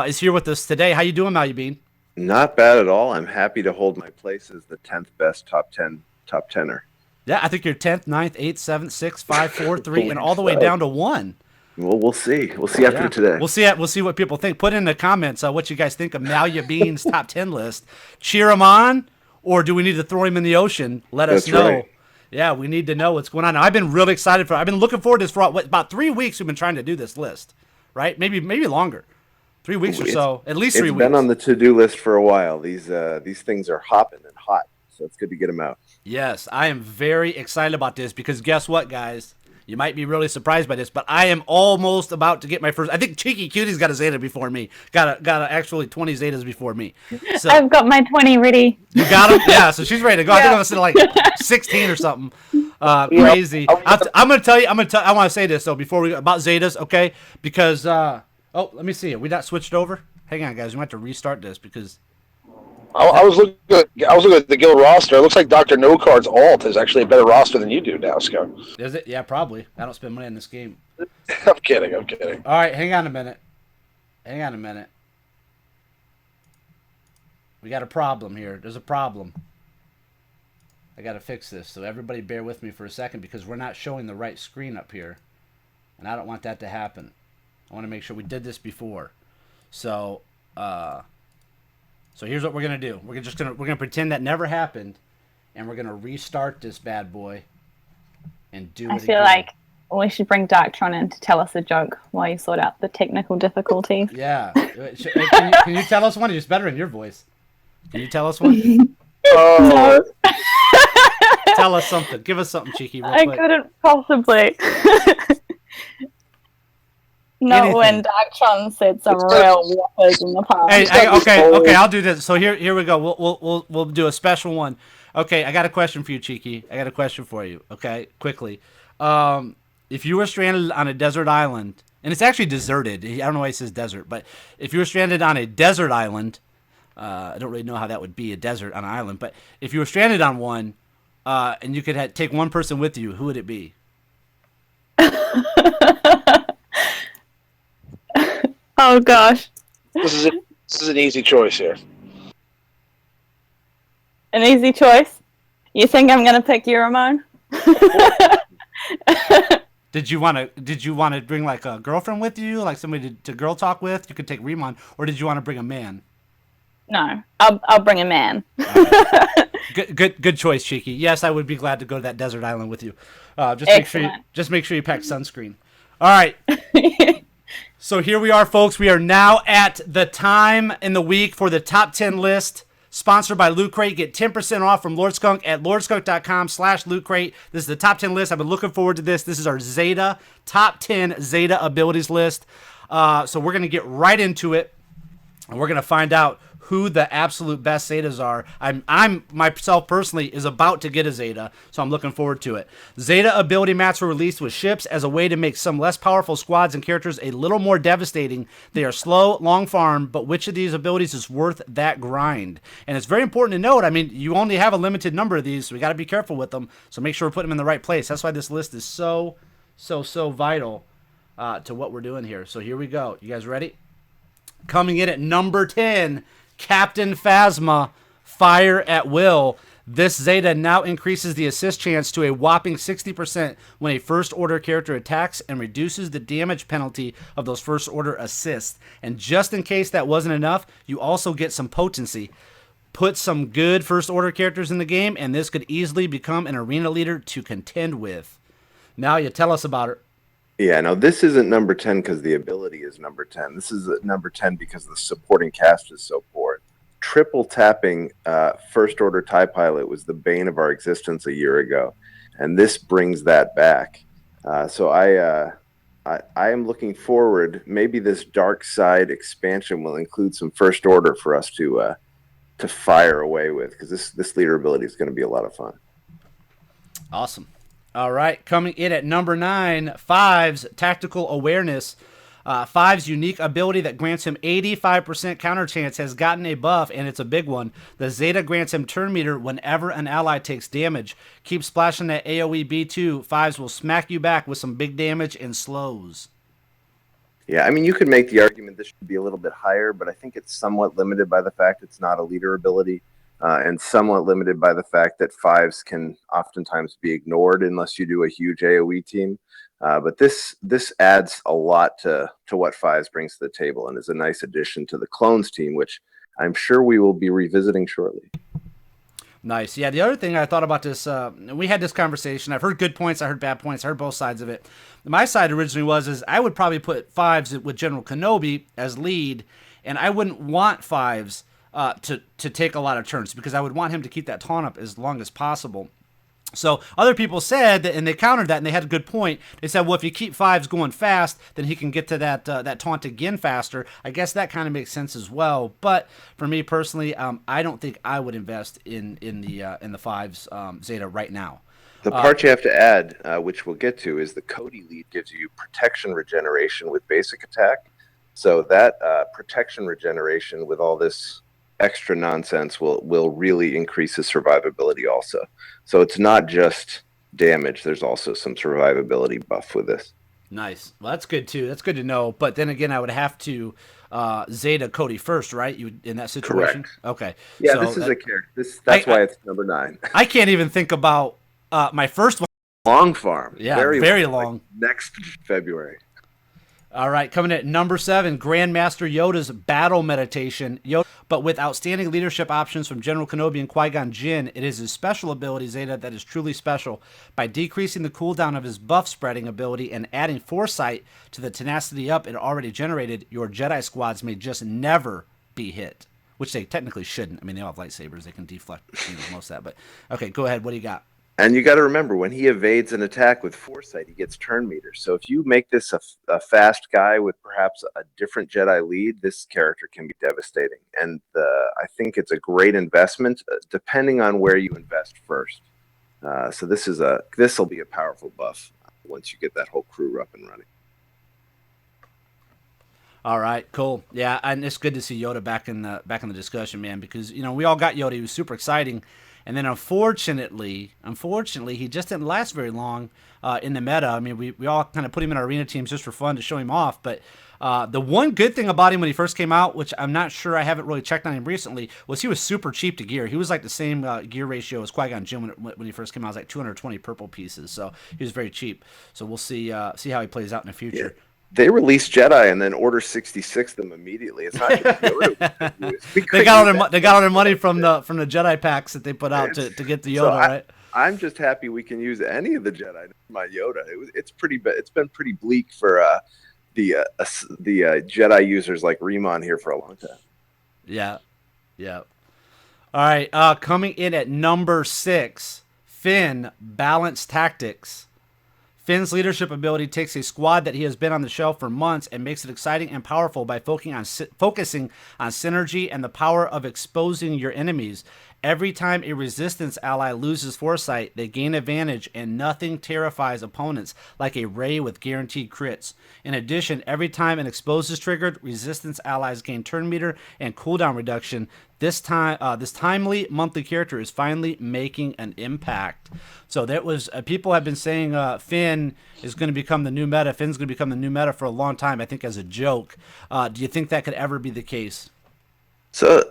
is here with us today. How you doing, Malia Bean? Not bad at all. I'm happy to hold my place as the 10th best top 10er. Yeah, I think you're 10th, 9th, 8th, 7th, 6th, 5, 4, 3, and all the way down to 1. Well, we'll see. We'll see after today. We'll see what people think. Put in the comments what you guys think of Malia Bean's top 10 list. Cheer him on, or do we need to throw him in the ocean? Let us know. Right. Yeah, we need to know what's going on. Now, I've been really excited I've been looking forward to this for about 3 weeks. We've been trying to do this list, right? Maybe longer. 3 weeks or so. At least 3 weeks. It's been on the to-do list for a while. These things are hopping and hot, so it's good to get them out. Yes, I am very excited about this because guess what, guys? You might be really surprised by this, but I am almost about to get my first. I think Cheeky Cutie's got a Zeta before me. Got actually 20 Zetas before me. So, I've got my 20 ready. You got them? Yeah, so she's ready to go. I think I'm sitting like 16 or something. Crazy. I'm gonna tell you. I want to say this though before we about Zetas, okay? Because let me see. We not switched over. Hang on, guys. We might have to restart this because. I was looking at the guild roster. It looks like Dr. No Card's alt is actually a better roster than you do now, Skunk. Is it? Yeah, probably. I don't spend money on this game. I'm kidding. All right, hang on a minute. We got a problem here. There's a problem. I got to fix this. So everybody bear with me for a second because we're not showing the right screen up here. And I don't want that to happen. I want to make sure we did this before. So here's what we're gonna do. We're gonna pretend that never happened, and we're gonna restart this bad boy, and do it. I feel like we should bring Darktron in to tell us a joke while you sort out the technical difficulties. Yeah. Can you tell us one? It's better in your voice. Can you tell us one? No. Tell us something. Give us something cheeky. Real I quick. couldn't possibly. Not Anything. when Darktron said some real whoppers in the past. Hey, okay, I'll do this. So here we go. We'll do a special one. Okay, I got a question for you, Cheeky. I got a question for you. Okay, quickly. If you were stranded on a desert island, and it's actually deserted. I don't know why it says desert, but if you were stranded on a desert island, I don't really know how that would be a desert on an island. But if you were stranded on one, and you could take one person with you, who would it be? Oh gosh. This is an easy choice here. An easy choice? You think I'm gonna pick Euramon? Did you want to bring like a girlfriend with you, like somebody to girl talk with? You could take Remon, or did you want to bring a man? No, I'll bring a man. Good choice, Cheeky. Yes, I would be glad to go to that desert island with you. Just make sure you pack sunscreen. All right. So here we are, folks. We are now at the time in the week for the top 10 list, sponsored by Loot Crate. Get 10% off from Lord Skunk at lordskunk.com/Loot Crate. This is the top 10 list. I've been looking forward to this. This is our Zeta top 10 Zeta abilities list. So we're gonna get right into it, and we're gonna find out who the absolute best Zetas are. I'm myself personally is about to get a Zeta, so I'm looking forward to it. Zeta ability mats were released with ships as a way to make some less powerful squads and characters a little more devastating. They are slow, long farm, but which of these abilities is worth that grind? And it's very important to note, I mean, you only have a limited number of these, so we got to be careful with them, so make sure we put them in the right place. That's why this list is so vital to what we're doing here. So here we go. You guys ready? Coming in at number 10, Captain Phasma, Fire at Will. This Zeta now increases the assist chance to a whopping 60% when a first order character attacks and reduces the damage penalty of those first order assists. And just in case that wasn't enough, you also get some potency. Put some good first order characters in the game, and this could easily become an arena leader to contend with. Now you tell us about it. Yeah, no, this isn't number 10 because the ability is number 10. This is number 10 because the supporting cast is so poor. Triple tapping First Order TIE Pilot was the bane of our existence a year ago. and this brings that back. So I am looking forward. Maybe this dark side expansion will include some first order for us to fire away with, because this leader ability is going to be a lot of fun. Awesome. All right, coming in at number 9, Five's Tactical Awareness. Five's unique ability that grants him 85% counter chance has gotten a buff, and it's a big one. The Zeta grants him turn meter whenever an ally takes damage. Keep splashing that AoE B2. Fives will smack you back with some big damage and slows. Yeah, I mean, you could make the argument this should be a little bit higher, but I think it's somewhat limited by the fact it's not a leader ability, and somewhat limited by the fact that fives can oftentimes be ignored unless you do a huge AoE team. But this adds a lot to what fives brings to the table, and is a nice addition to the clones team, which I'm sure we will be revisiting shortly. Nice. Yeah, the other thing I thought about this, we had this conversation. I've heard good points, I heard bad points, I heard both sides of it. My side originally is I would probably put fives with General Kenobi as lead, and I wouldn't want fives to take a lot of turns, because I would want him to keep that taunt up as long as possible. So other people said that, and they countered that, and they had a good point. They said, well, if you keep fives going fast, then he can get to that taunt again faster. I guess that kind of makes sense as well. But for me personally, I don't think I would invest in the fives Zeta right now. The part you have to add, which we'll get to, is the Cody lead gives you protection regeneration with basic attack. So that protection regeneration with all this extra nonsense will really increase his survivability also. So it's not just damage, there's also some survivability buff with this. Nice. Well, that's good too. That's good to know. But then again, I would have to Zeta Cody first, right? You in that situation? Correct. Okay. Yeah, so this is a character. That's why it's number 9. I can't even think about my first one. Long farm. Yeah, very long. Like next February. All right, coming at number 7, Grandmaster Yoda's Battle Meditation. But with outstanding leadership options from General Kenobi and Qui-Gon Jinn, it is his special ability, Zeta, that is truly special. By decreasing the cooldown of his buff spreading ability and adding foresight to the tenacity up it already generated, your Jedi squads may just never be hit. Which they technically shouldn't. I mean, they all have lightsabers. They can deflect most of that. But, okay, go ahead. What do you got? And you got to remember, when he evades an attack with foresight, he gets turn meter. So if you make this a fast guy with perhaps a different Jedi lead, this character can be devastating. And I think it's a great investment, depending on where you invest first. So this will be a powerful buff once you get that whole crew up and running. All right, cool. Yeah, and it's good to see Yoda back in the discussion, man, because we all got Yoda. He was super exciting. And then unfortunately, he just didn't last very long in the meta. I mean, we all kind of put him in our arena teams just for fun to show him off. But the one good thing about him when he first came out, which I'm not sure, I haven't really checked on him recently, was he was super cheap to gear. He was like the same gear ratio as Qui-Gon Jinn when he first came out. It was like 220 purple pieces. So he was very cheap. So we'll see how he plays out in the future. Yeah. They released Jedi and then Order 66 them immediately. It's not just Yoda. They got all their money from the Jedi packs that they put out to get the Yoda, right? I'm just happy we can use any of the Jedi. My Yoda. It's been pretty bleak for the Jedi users like Riemann here for a long time. Yeah. All right. Coming in at number 6, Finn, Balanced Tactics. Finn's leadership ability takes a squad that he has been on the shelf for months and makes it exciting and powerful by focusing on synergy and the power of exposing your enemies. Every time a resistance ally loses foresight, they gain advantage, and nothing terrifies opponents like a Ray with guaranteed crits. In addition, every time an expose is triggered, resistance allies gain turn meter and cooldown reduction. This timely monthly character is finally making an impact. So that was people have been saying Finn is going to become the new meta. Finn's going to become the new meta for a long time, I think, as a joke. Do you think that could ever be the case? So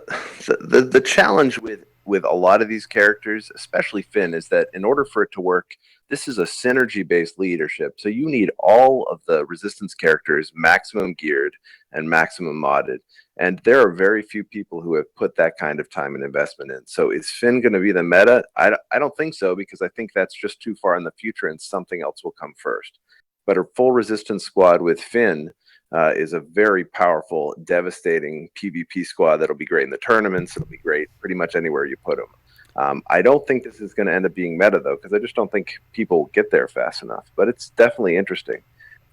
the challenge with a lot of these characters, especially Finn, is that in order for it to work, this is a synergy-based leadership. So you need all of the resistance characters maximum geared and maximum modded. And there are very few people who have put that kind of time and investment in. So is Finn going to be the meta? I don't think so, because I think that's just too far in the future and something else will come first. But a full resistance squad with Finn is a very powerful, devastating PvP squad that'll be great in the tournaments. It'll be great pretty much anywhere you put them. I don't think this is going to end up being meta, though, because I just don't think people get there fast enough. But it's definitely interesting.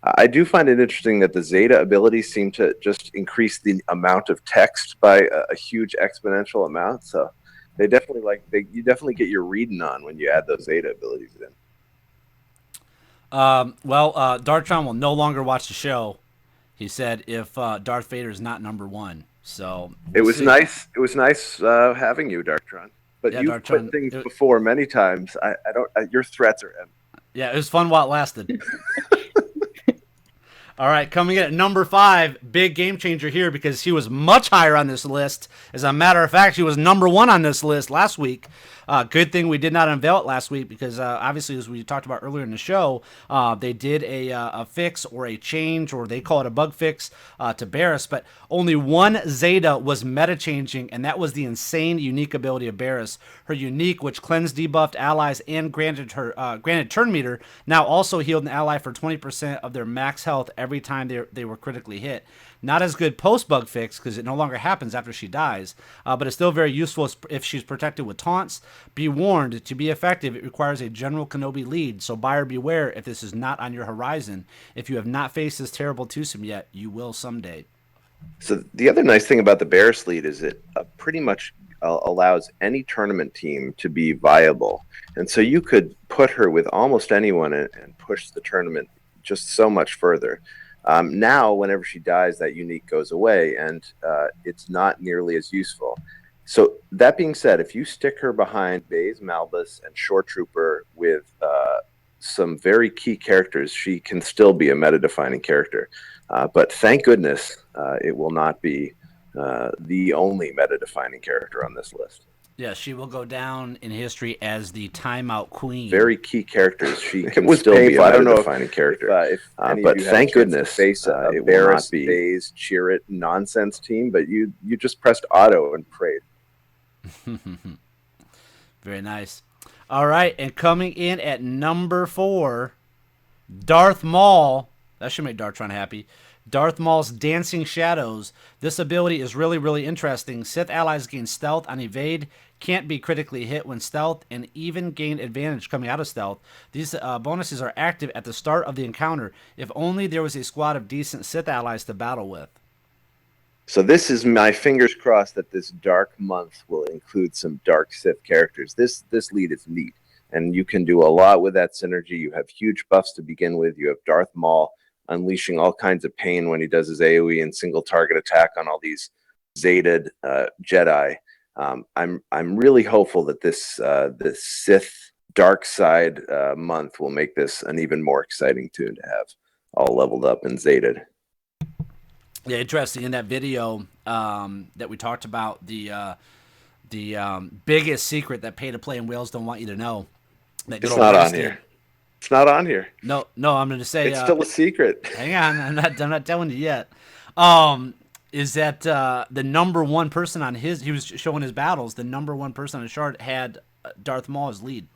I do find it interesting that the Zeta abilities seem to just increase the amount of text by a huge exponential amount. So they definitely you definitely get your reading on when you add those Zeta abilities in. Dartron will no longer watch the show. He said if Darth Vader is not number one. So it was nice. It was nice having you, Darktron. But yeah, you've put things before many times. I don't. Your threats are empty. Yeah, it was fun while it lasted. All right, coming in at number 5, big game changer here because he was much higher on this list. As a matter of fact, he was number 1 on this list last week. Good thing we did not unveil it last week because obviously, as we talked about earlier in the show, they did a fix or a change, or they call it a bug fix to Bariss, but only one Zeta was meta changing, and that was the insane unique ability of Bariss. Her unique, which cleansed debuffed allies and granted turn meter, now also healed an ally for 20% of their max health every time they were critically hit. Not as good post-bug fix because it no longer happens after she dies, but it's still very useful if she's protected with taunts. Be warned, to be effective, it requires a General Kenobi lead, so buyer beware if this is not on your horizon. If you have not faced this terrible twosome yet, you will someday. So the other nice thing about the Bariss lead is it pretty much allows any tournament team to be viable. And so you could put her with almost anyone and push the tournament just so much further. Now, whenever she dies, that unique goes away, and it's not nearly as useful. So that being said, if you stick her behind Baze, Malbus, and Shore Trooper with some very key characters, she can still be a meta-defining character. But thank goodness it will not be the only meta-defining character on this list. Yeah, she will go down in history as the timeout queen. Very key characters. She can still be a meta-defining character. But thank goodness face it will not be Baze, cheer it nonsense team. But you just pressed auto and prayed. Very nice. All right, and coming in at number 4, Darth Maul. That should make Dartron happy. Darth Maul's Dancing Shadows. This ability is really, really interesting. Sith allies gain stealth on evade, can't be critically hit when stealth, and even gain advantage coming out of stealth. These bonuses are active at the start of the encounter, if only there was a squad of decent Sith allies to battle with. So this is my fingers crossed that this dark month will include some dark Sith characters. This lead is neat, and you can do a lot with that synergy. You have huge buffs to begin with. You have Darth Maul unleashing all kinds of pain when he does his AoE and single target attack on all these Zeta Jedi. I'm really hopeful that this Sith dark side month will make this an even more exciting tune to have all leveled up and Zeta. Yeah, interesting. In that video that we talked about, the biggest secret that pay-to-play in Wales don't want you to know. It's not on here. It's not on here. No, I'm going to say it's still a secret. Hang on, I'm not telling you yet. Is that the number 1 person on his? He was showing his battles. The number 1 person on his chart had Darth Maul as lead.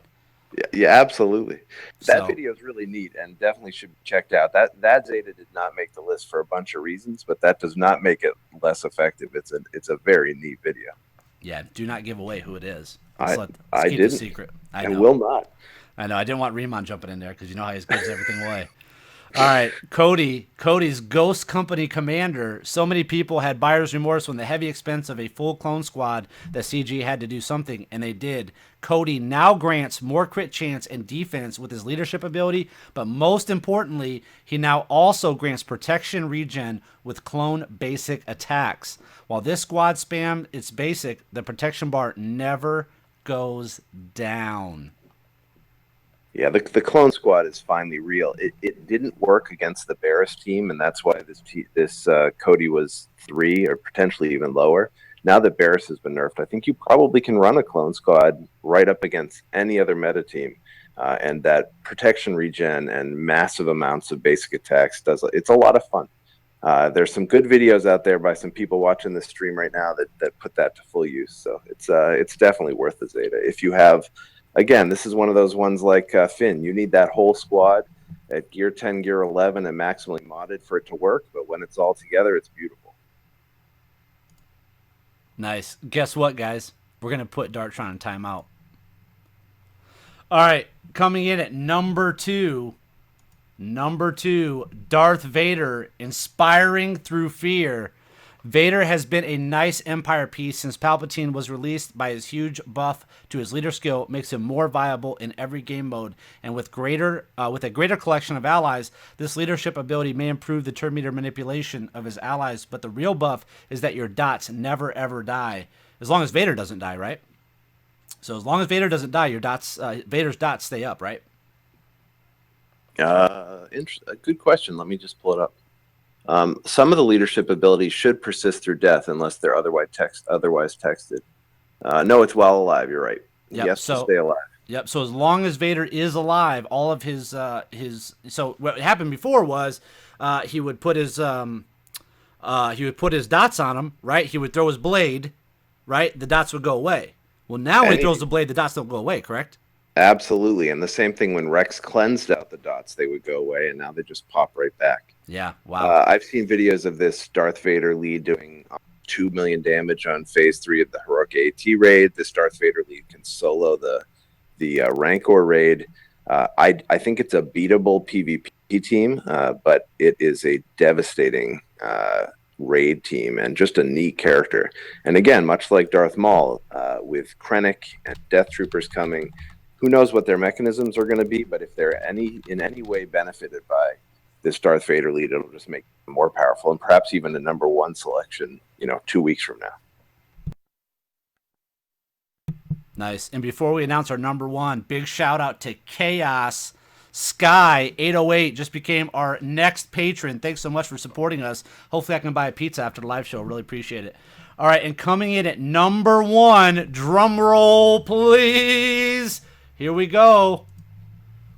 Yeah, absolutely. That video is really neat and definitely should be checked out. That Zeta did not make the list for a bunch of reasons, but that does not make it less effective. It's a very neat video. Yeah, do not give away who it is. Let's keep didn't. The secret. I know. Will not. I know. I didn't want Riemann jumping in there because you know how he gives everything away. All right, Cody's Ghost Company Commander. So many people had buyer's remorse when the heavy expense of a full clone squad that CG had to do something, and they did. Cody now grants more crit chance and defense with his leadership ability, but most importantly, he now also grants protection regen with clone basic attacks. While this squad spam its basic, the protection bar never goes down. Yeah, the clone squad is finally real. It didn't work against the Bariss team, and that's why this Cody was 3 or potentially even lower. Now that Bariss has been nerfed, I think you probably can run a clone squad right up against any other meta team, and that protection regen and massive amounts of basic attacks it's a lot of fun. There's some good videos out there by some people watching this stream right now that put that to full use. So it's definitely worth the Zeta if you have. Again, this is one of those ones like Finn. You need that whole squad at gear 10, gear 11, and maximally modded for it to work. But when it's all together, it's beautiful. Nice. Guess what, guys? We're going to put Dartron in timeout. All right, coming in at number two, Darth Vader, inspiring through fear. Vader has been a nice Empire piece since Palpatine was released. By his huge buff to his leader skill makes him more viable in every game mode, and with a greater collection of allies, this leadership ability may improve the turn meter manipulation of his allies. But the real buff is that your dots never ever die, as long as Vader doesn't die, right? So as long as Vader doesn't die, your dots, Vader's dots stay up, right? A good question. Let me just pull it up. Some of the leadership abilities should persist through death unless they're otherwise texted. No, it's while alive. You're right. Yep, Yes, to stay alive. Yep. So as long as Vader is alive, all of his. So what happened before was he would put his dots on him, right? He would throw his blade, right? The dots would go away. Well, now when he throws the blade, the dots don't go away, correct? Absolutely. And the same thing when Rex cleansed out the dots, they would go away, and now they just pop right back. Yeah, wow. I've seen videos of this Darth Vader lead doing 2 million damage on phase 3 of the Heroic AT raid. This Darth Vader lead can solo the Rancor raid. I think it's a beatable PvP team, but it is a devastating raid team and just a neat character. And again, much like Darth Maul, with Krennic and Death Troopers coming, who knows what their mechanisms are going to be, but if they're in any way benefited by this Darth Vader lead, it'll just make them more powerful and perhaps even a number one selection, 2 weeks from now. Nice. And before we announce our number one, big shout out to Chaos Sky 808 just became our next patron. Thanks so much for supporting us. Hopefully I can buy a pizza after the live show. Really appreciate it. All right, and coming in at number one, drum roll please. Here we go.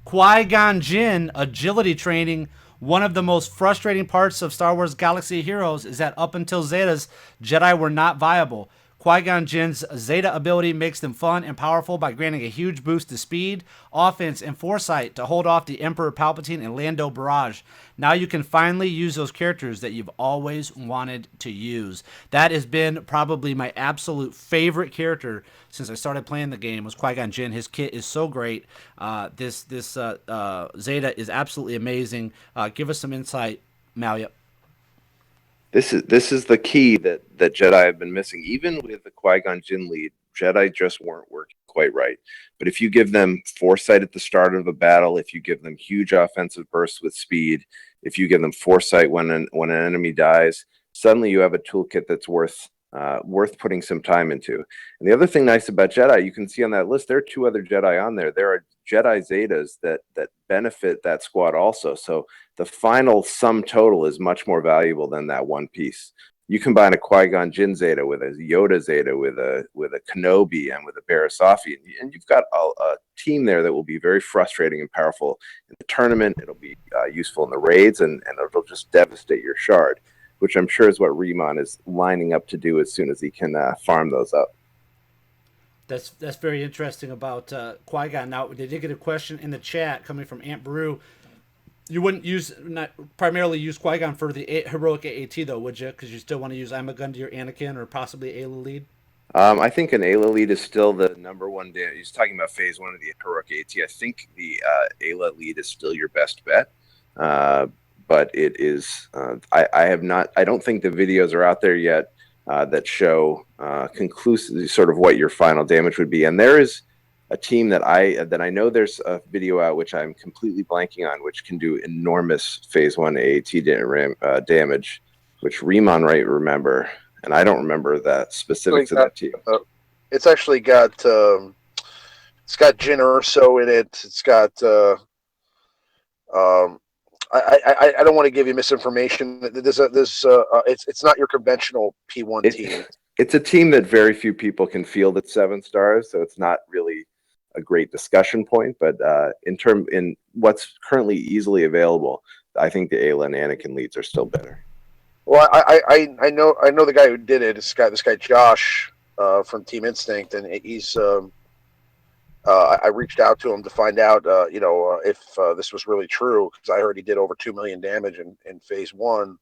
Qui-Gon Jinn agility training. One of the most frustrating parts of Star Wars Galaxy of Heroes is that up until Zetas, Jedi were not viable. Qui-Gon Jinn's Zeta ability makes them fun and powerful by granting a huge boost to speed, offense, and foresight to hold off the Emperor Palpatine and Lando Barrage. Now you can finally use those characters that you've always wanted to use. That has been probably my absolute favorite character since I started playing the game was Qui-Gon Jinn. His kit is so great. This Zeta is absolutely amazing. Give us some insight, Malia. This is the key that Jedi have been missing. Even with the Qui-Gon Jinn lead, Jedi just weren't working quite right. But if you give them foresight at the start of a battle, if you give them huge offensive bursts with speed, if you give them foresight when an enemy dies, suddenly you have a toolkit that's worth putting some time into. And the other thing nice about Jedi, you can see on that list, there are 2 other Jedi on there. There are Jedi Zetas that benefit that squad also. So the final sum total is much more valuable than that one piece. You combine a Qui-Gon Jinn Zeta with a Yoda Zeta, with a Kenobi, and with a Bariss Offee, and you've got a team there that will be very frustrating and powerful in the tournament. It'll be useful in the raids, and it'll just devastate your shard, which I'm sure is what Riemann is lining up to do as soon as he can farm those up. That's very interesting about Qui-Gon. Now, they did get a question in the chat coming from Aunt Brew. You wouldn't primarily use Qui-Gon for the heroic AAT though, would you? Because you still want to use I'm a Gun to your Anakin or possibly Ayla lead. I think an Ayla lead is still the number one. He's talking about phase 1 of the heroic AAT. I think the Ayla lead is still your best bet. But it is. I don't think the videos are out there yet that show conclusively sort of what your final damage would be. And there is a team that I know there's a video out which I'm completely blanking on, which can do enormous phase 1 AAT damage, which Riemann might remember, and I don't remember that specifics of that team. It's actually got Jyn Erso in it. It's got I don't want to give you misinformation. It's not your conventional P1 team. It's a team that very few people can field at 7 stars, so it's not really a great discussion point. But in what's currently easily available, I think the Ayla and Anakin leads are still better. Well, I know the guy who did it. This guy Josh from Team Instinct, and he's. I reached out to him to find out, if this was really true, because I heard he did over 2 million damage in phase 1,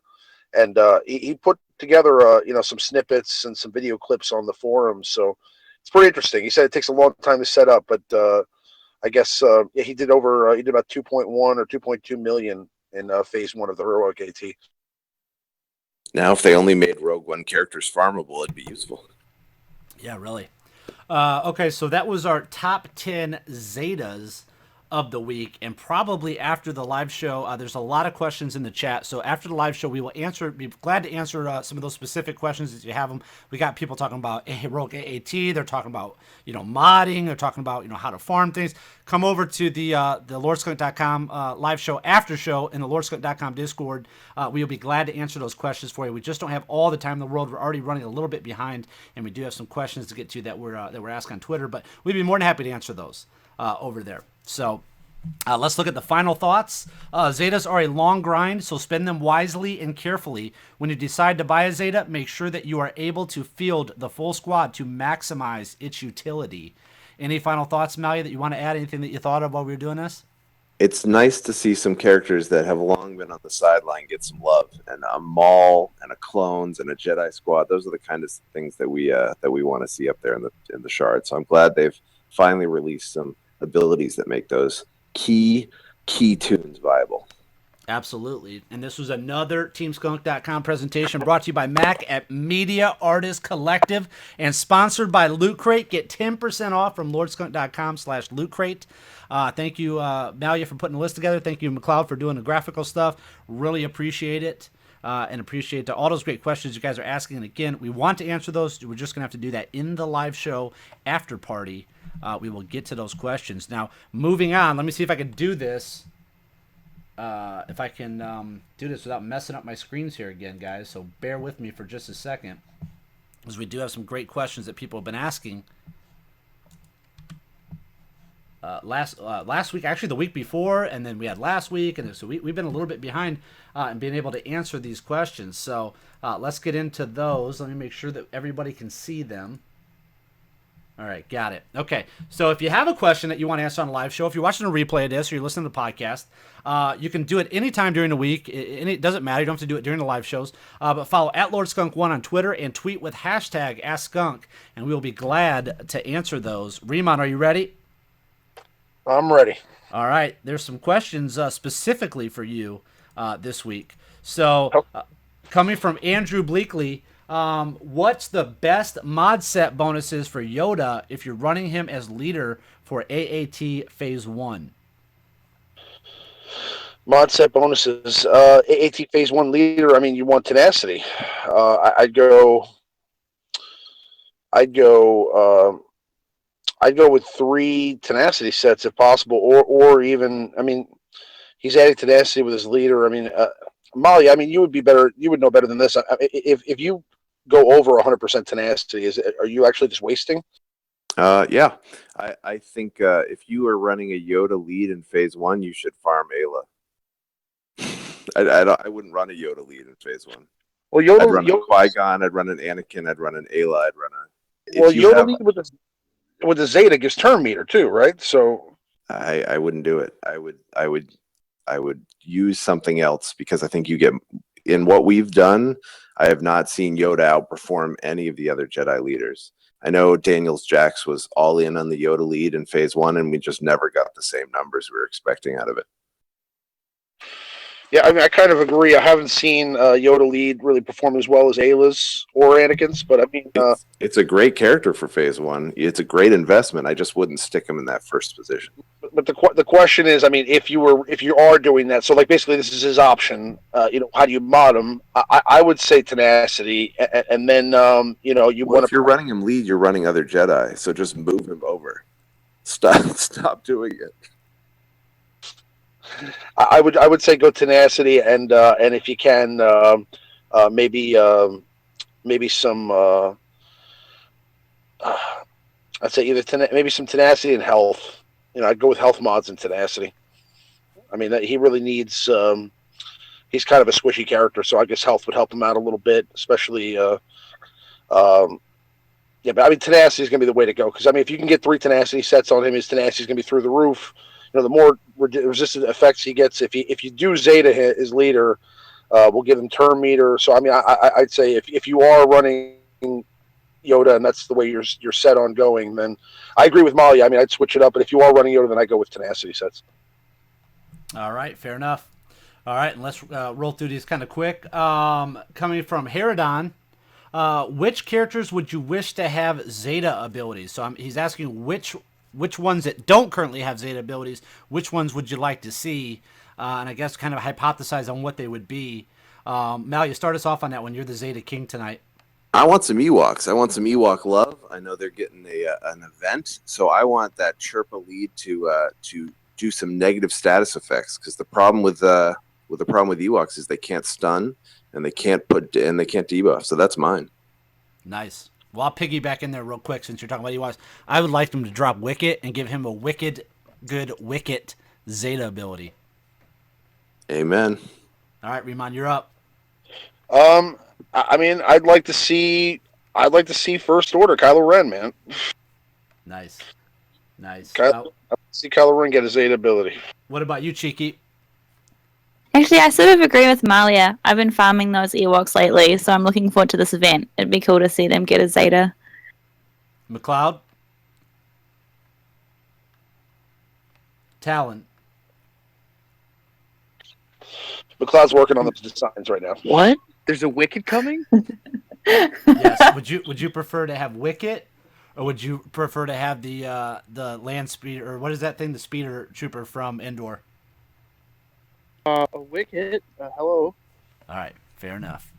and he put together, some snippets and some video clips on the forums. So it's pretty interesting. He said it takes a long time to set up, but I guess he did over. He did about 2.1 or 2.2 million in phase 1 of the heroic AT. Now, if they only made Rogue One characters farmable, it'd be useful. Yeah, really. Okay, so that was our top 10 Zetas of the week, and probably after the live show, there's a lot of questions in the chat. So after the live show, we will be glad to answer some of those specific questions as you have them. We got people talking about heroic AAT. They're talking about modding. They're talking about how to farm things. Come over to the LordSkunk.com live show after show in the LordSkunk.com Discord. We will be glad to answer those questions for you. We just don't have all the time in the world. We're already running a little bit behind, and we do have some questions to get to that we're asked on Twitter. But we'd be more than happy to answer those over there. So let's look at the final thoughts. Zetas are a long grind, so spend them wisely and carefully. When you decide to buy a Zeta, make sure that you are able to field the full squad to maximize its utility. Any final thoughts, Malia, that you want to add? Anything that you thought of while we were doing this? It's nice to see some characters that have long been on the sideline get some love, and a Maul and a Clones and a Jedi Squad. Those are the kind of things that we want to see up there in the Shard. So I'm glad they've finally released some abilities that make those key tunes viable. Absolutely. And this was another TeamSkunk.com presentation brought to you by Mac at Media Artist Collective and sponsored by Loot Crate. Get 10% off from LordSkunk.com/Loot Crate. Thank you, Malia, for putting the list together. Thank you, McLeod, for doing the graphical stuff. Really appreciate it. And appreciate all those great questions you guys are asking. And again, we want to answer those. We're just going to have to do that in the live show after party. We will get to those questions. Now, moving on, let me see if I can do this. If I can do this without messing up my screens here again, guys. So bear with me for just a second, because we do have some great questions that people have been asking. Last week, actually the week before, and then we had last week, and so we've been a little bit behind in being able to answer these questions. So let's get into those. Let me make sure that everybody can see them. All right, got it. Okay, so if you have a question that you want to answer on a live show, if you're watching a replay of this or you're listening to the podcast, you can do it anytime during the week. It doesn't matter. You don't have to do it during the live shows. But follow at LordSkunk1 on Twitter and tweet with hashtag AskSkunk, and we will be glad to answer those. Riemann, are you ready? I'm ready. All right. There's some questions specifically for you this week. So coming from Andrew Bleakley, what's the best mod set bonuses for Yoda if you're running him as leader for AAT Phase 1? Mod set bonuses. AAT Phase 1 leader, I mean, you want tenacity. I'd go with 3 tenacity sets if possible, or even, I mean, he's adding tenacity with his leader. I mean, Molly, I mean, you would be better. You would know better than this. If you go over 100% tenacity, are you actually just wasting? Yeah, I think if you are running a Yoda lead in Phase 1, you should farm Ayla. I wouldn't run a Yoda lead in Phase 1. Well, Yoda, I'd run a Qui-Gon, I'd run an Anakin, I'd run an Ayla, I'd run a. Well, Yoda lead with the Zeta gives turn meter too, right? So I wouldn't do it. I would use something else, because I think you get, in what we've done, I have not seen Yoda outperform any of the other Jedi leaders. I know Daniels Jax was all in on the Yoda lead in Phase 1, and we just never got the same numbers we were expecting out of it. Yeah, I mean, I kind of agree. I haven't seen Yoda lead really perform as well as Ayla's or Anakin's, but I mean, it's a great character for Phase 1. It's a great investment. I just wouldn't stick him in that first position. But the question is, I mean, if you are doing that, so like basically this is his option. How do you mod him? I would say tenacity, and then you want to. If you're running him lead, you're running other Jedi, so just move him over. Stop doing it. I would say go tenacity, and if you can, maybe some. I'd say either maybe some tenacity and health. I'd go with health mods and tenacity. I mean, he really needs. He's kind of a squishy character, so I guess health would help him out a little bit, especially. Yeah, but I mean, tenacity is going to be the way to go, because I mean, if you can get 3 tenacity sets on him, his tenacity is going to be through the roof. The more resistant effects he gets, if you do Zeta his leader, we'll give him turn meter. So I mean, I'd say if you are running Yoda, and that's the way you're set on going, then I agree with Molly. I mean, I'd switch it up, but if you are running Yoda, then I go with tenacity sets. All right, fair enough. All right, and let's roll through these kind of quick. Coming from Herodon, which characters would you wish to have Zeta abilities? So he's asking which ones that don't currently have Zeta abilities, which ones would you like to see? And I guess kind of hypothesize on what they would be. Mal, you start us off on that one. You're the Zeta King tonight. I want some Ewoks. I want some Ewok love. I know they're getting an event, so I want that Chirpa lead to do some negative status effects. Because the problem with Ewoks is they can't stun and they can't debuff. So that's mine. Nice. Well, I'll piggyback in there real quick since you're talking about Ewoks. I would like them to drop Wicket and give him a wicked good Wicket Zeta ability. Amen. All right, Riemann, you're up. I mean, I'd like to see First Order Kylo Ren, man. Nice. I'd see Kylo Ren get his Zeta ability. What about you, Cheeky? Actually, I sort of agree with Malia. I've been farming those Ewoks lately, so I'm looking forward to this event. It'd be cool to see them get a Zeta. McLeod? Talon? McLeod's working on the designs right now. What? There's a Wicked coming? Yes. Would you prefer to have Wicket, or would you prefer to have the land speeder, or what is that thing, the speeder trooper from Endor? A Wicked? Hello. All right, fair enough.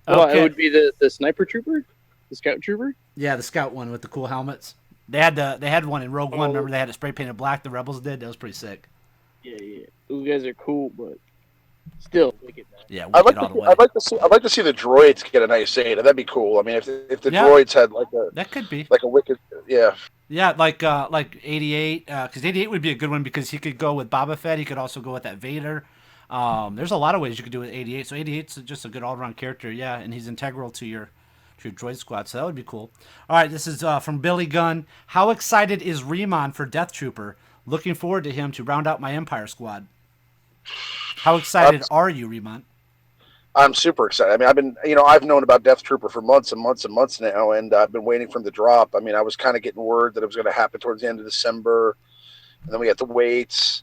Well, it would be the sniper trooper? The scout trooper? Yeah, the scout one with the cool helmets. They had one in Rogue One. Remember, they had it spray painted black. The Rebels did. That was pretty sick. Yeah. Those guys are cool, but still Wicked, man. Yeah, I'd Wicket all the way. like to see the droids get a nice Zeta. That'd be cool. I mean, if the droids had that could be like a Wicked, yeah. Yeah, like 88, because 88 would be a good one because he could go with Boba Fett. He could also go with that Vader. There's a lot of ways you could do it with 88. So 88's just a good all-around character, yeah, and he's integral to your droid squad, so that would be cool. All right, this is from Billy Gunn. How excited is Riemann for Death Trooper? Looking forward to him to round out my Empire squad. How excited are you, Riemann? I'm super excited. I mean, I've known about Death Trooper for months and months and months now, and I've been waiting for him to drop. I mean, I was kind of getting word that it was going to happen towards the end of December, and then we had to wait.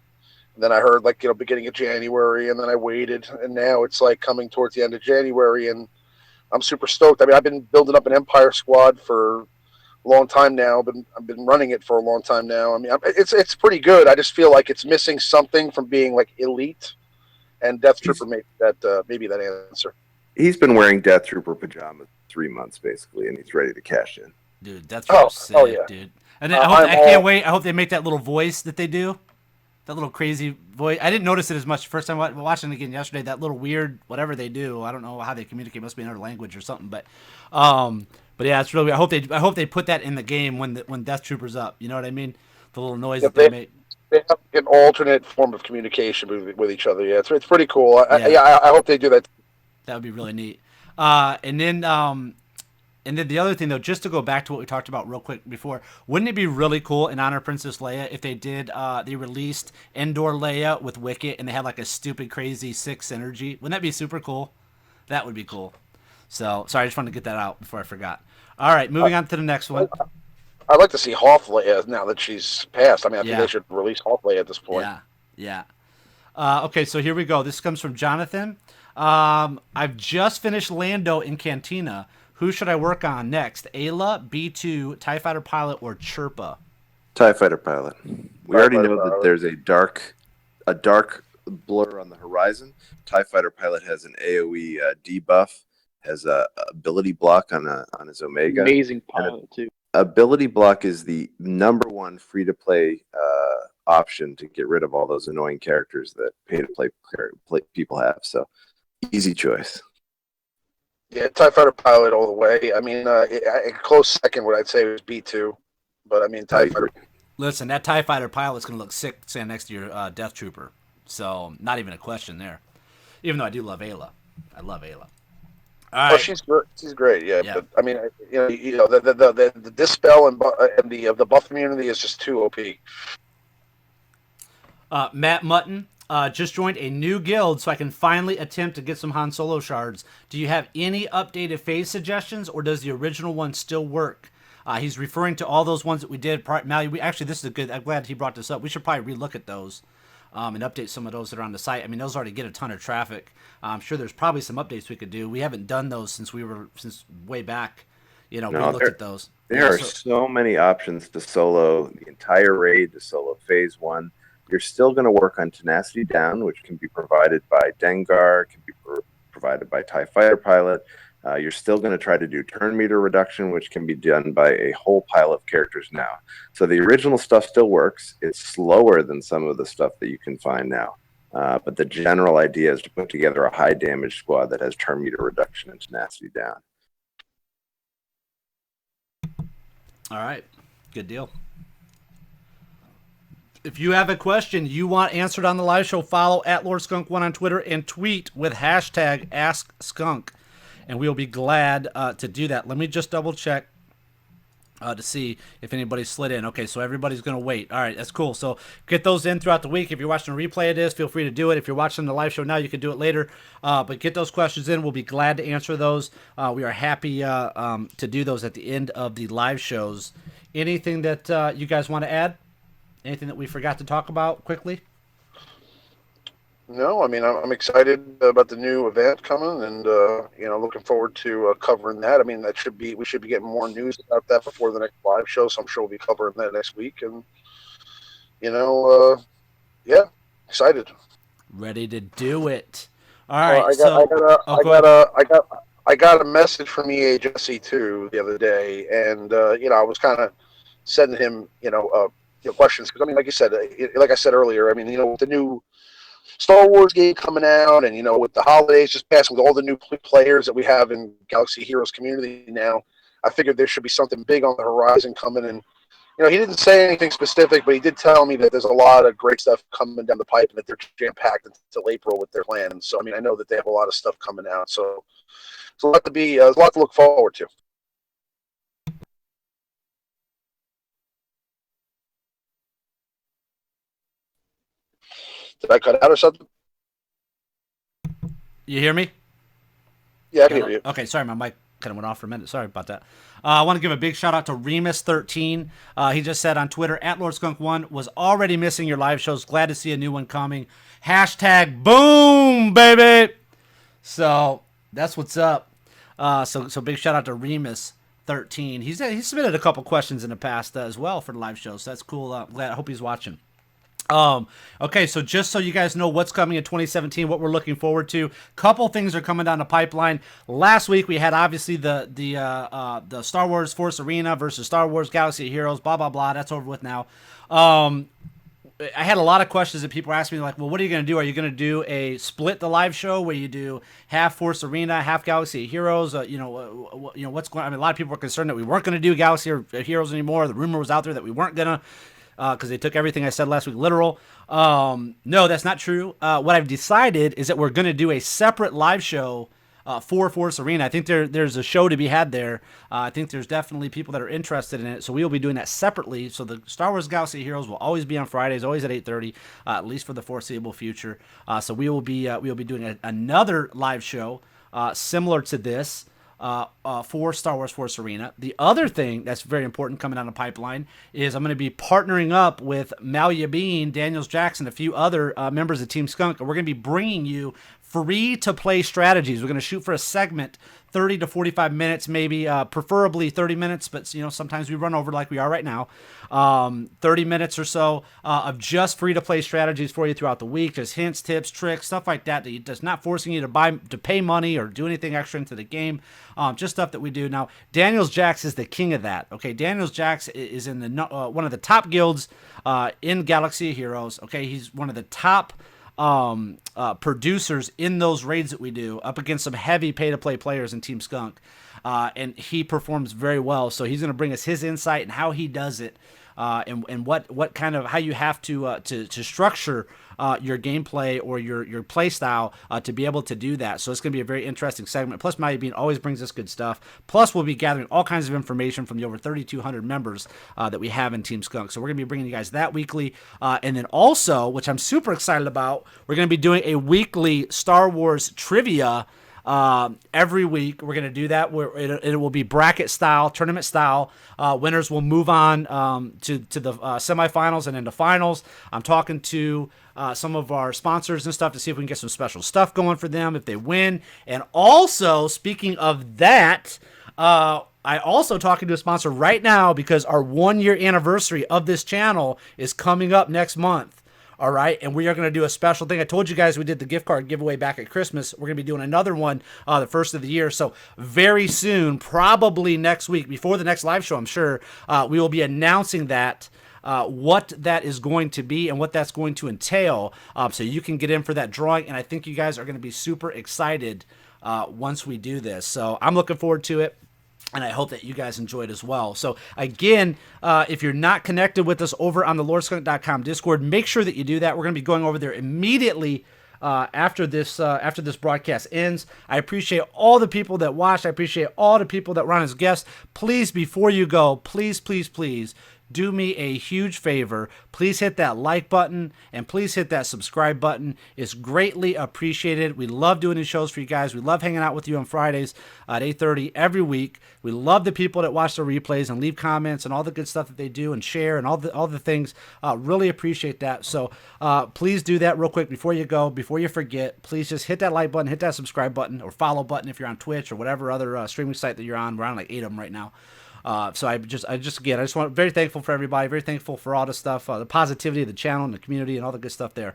And then I heard beginning of January, and then I waited, and now it's coming towards the end of January, and I'm super stoked. I mean, I've been building up an Empire squad for a long time now. I've been running it for a long time now. I mean, it's pretty good. I just feel like it's missing something from being elite. And Death Trooper maybe that answer. He's been wearing Death Trooper pajamas 3 months basically, and he's ready to cash in. Dude, Death Trooper's sick, yeah. dude. And I can't wait. I hope they make that little voice that they do. That little crazy voice. I didn't notice it as much the first time watching it again yesterday. That little weird whatever they do. I don't know how they communicate. It must be another language or something. But yeah, it's really. I hope they put that in the game when Death Trooper's up. You know what I mean? The little noise that they make. They have an alternate form of communication with each other. Yeah, it's pretty cool. I hope they do that. That would be really neat. And then the other thing though, just to go back to what we talked about real quick before, wouldn't it be really cool in honor of Princess Leia if they released Endor Leia with Wicket and they had a stupid crazy 6 synergy? Wouldn't that be super cool? That would be cool. So sorry, I just wanted to get that out before I forgot. All right, moving on to the next one. I'd like to see Hoth Leia now that she's passed. I mean, I think they should release Hoth Leia at this point. Yeah. Okay, so here we go. This comes from Jonathan. I've just finished Lando in Cantina. Who should I work on next? Ayla, B2, TIE Fighter Pilot, or Chirpa? TIE Fighter Pilot. We already know that there's a dark blur on the horizon. TIE Fighter Pilot has an AoE debuff, has a ability block on his Omega. Amazing pilot, too. Ability block is the number one free-to-play option to get rid of all those annoying characters that pay-to-play people have. So, easy choice. Yeah, TIE Fighter Pilot all the way. I mean, a close second, what I'd say was B2. But, I mean, TIE Fighter. Listen, that TIE Fighter Pilot's going to look sick standing next to your Death Trooper. So, not even a question there. Even though I do love Ayla. I love Ayla. All right. She's great. Yeah. But I mean, the dispel and the buff immunity is just too OP. Matt Mutton, Just joined a new guild, so I can finally attempt to get some Han Solo shards. Do you have any updated phase suggestions, or does the original one still work? He's referring to all those ones that we did. Actually, this is a good. I'm glad he brought this up. We should probably relook at those and update some of those that are on the site. I mean, those already get a ton of traffic. I'm sure there's probably some updates we could do. We haven't done those since way back. You know, we looked at those. There are so many options to solo the entire raid, to solo phase 1. You're still going to work on Tenacity Down, which can be provided by Dengar, can be provided by TIE Fighter Pilot. You're still going to try to do turn meter reduction, which can be done by a whole pile of characters now. So the original stuff still works. It's slower than some of the stuff that you can find now. But the general idea is to put together a high damage squad that has turn meter reduction and Tenacity Down. All right. Good deal. If you have a question you want answered on the live show, follow at LordSkunk1 on Twitter and tweet with hashtag AskSkunk. And we'll be glad to do that. Let me just double check to see if anybody slid in. Okay, so everybody's going to wait. All right, that's cool. So get those in throughout the week. If you're watching a replay of this, feel free to do it. If you're watching the live show now, you can do it later. But get those questions in. We'll be glad to answer those. We are happy to do those at the end of the live shows. Anything that you guys want to add? Anything that we forgot to talk about quickly? No, I mean, I'm excited about the new event coming, and looking forward to covering that. I mean, we should be getting more news about that before the next live show, so I'm sure we'll be covering that next week. And yeah, excited. Ready to do it. All right. I got a message from EA Jesse too the other day, and I was kind of sending him questions because I mean, like you said, like I said earlier, I mean, with the new Star Wars game coming out, and with the holidays just passing, with all the new players that we have in Galaxy Heroes community now, I figured there should be something big on the horizon coming. And he didn't say anything specific, but he did tell me that there's a lot of great stuff coming down the pipe, and that they're jam packed until April with their plans. So I mean, I know that they have a lot of stuff coming out. So it's a lot to look forward to. Did I cut out or something? You hear me? Yeah, I can hear you. Okay, sorry, my mic kind of went off for a minute. Sorry about that. I want to give a big shout out to Remus13. He just said on Twitter, at LordSkunk1, was already missing your live shows. Glad to see a new one coming. Hashtag boom, baby. So that's what's up. So big shout out to Remus13. He's submitted a couple questions in the past as well for the live shows. So that's cool. I hope he's watching. Okay, so just so you guys know what's coming in 2017, what we're looking forward to, couple things are coming down the pipeline. Last week we had obviously the Star Wars Force Arena versus Star Wars Galaxy of Heroes, blah blah blah. That's over with now. I had a lot of questions that people were asking me, like, well, what are you going to do? Are you going to do a split the live show where you do half Force Arena, half Galaxy of Heroes? What's going on? I mean, a lot of people were concerned that we weren't going to do Galaxy of Heroes anymore. The rumor was out there that we weren't going to, because they took everything I said last week literal. No, that's not true. What I've decided is that we're going to do a separate live show for Force Arena. I think there's a show to be had there. I think there's definitely people that are interested in it, so we'll be doing that separately. So the Star Wars Galaxy of Heroes will always be on Fridays, always at 8:30, at least for the foreseeable future. So we'll be doing another live show similar to this. For Star Wars Force Arena. The other thing that's very important coming down the pipeline is I'm going to be partnering up with Malia Bean, Daniels Jackson, a few other members of Team Skunk, and we're going to be bringing you free-to-play strategies. We're going to shoot for a segment, 30 to 45 minutes, maybe, preferably 30 minutes, but sometimes we run over like we are right now. 30 minutes or so of just free-to-play strategies for you throughout the week, just hints, tips, tricks, stuff like that that's not forcing you to pay money or do anything extra into the game. Just stuff that we do. Now, Daniels Jax is the king of that. Okay, Daniels Jax is in the one of the top guilds in Galaxy of Heroes. Okay, he's one of the top producers in those raids that we do, up against some heavy pay-to-play players in Team Skunk, and he performs very well. So he's going to bring us his insight and how he does it. and what kind of how you have to structure your gameplay or your play style to be able to do that. So it's going to be a very interesting segment. Plus, Mighty Bean always brings us good stuff. Plus, we'll be gathering all kinds of information from the over 3,200 members that we have in Team Skunk. So we're going to be bringing you guys that weekly. And then also, which I'm super excited about, we're going to be doing a weekly Star Wars trivia every week. We're going to do that where it will be bracket style, tournament style. Winners will move on to the semifinals and into finals. I'm talking to some of our sponsors and stuff to see if we can get some special stuff going for them if they win. And also, speaking of that, I also talking to a sponsor right now because our 1 year anniversary of this channel is coming up next month. All right, and we are going to do a special thing. I told you guys we did the gift card giveaway back at Christmas. We're going to be doing another one the first of the year. So very soon, probably next week, before the next live show, I'm sure, we will be announcing that, what that is going to be and what that's going to entail. So you can get in for that drawing, and I think you guys are going to be super excited once we do this. So I'm looking forward to it. And I hope that you guys enjoyed as well. So again, if you're not connected with us over on the LordSkunk.com Discord, make sure that you do that. We're going to be going over there immediately after this broadcast ends. I appreciate all the people that watched. I appreciate all the people that were on as guests. Please, before you go, please, please, please, do me a huge favor. Please hit that like button and please hit that subscribe button. It's greatly appreciated. We love doing these shows for you guys. We love hanging out with you on Fridays at 8:30 every week. We love the people that watch the replays and leave comments and all the good stuff that they do and share and all the things. Really appreciate that. So please do that real quick before you go, before you forget. Please just hit that like button, hit that subscribe button or follow button if you're on Twitch or whatever other streaming site that you're on. We're on like 8 of them right now. So I just want very thankful for everybody, very thankful for all the stuff, the positivity of the channel and the community and all the good stuff there.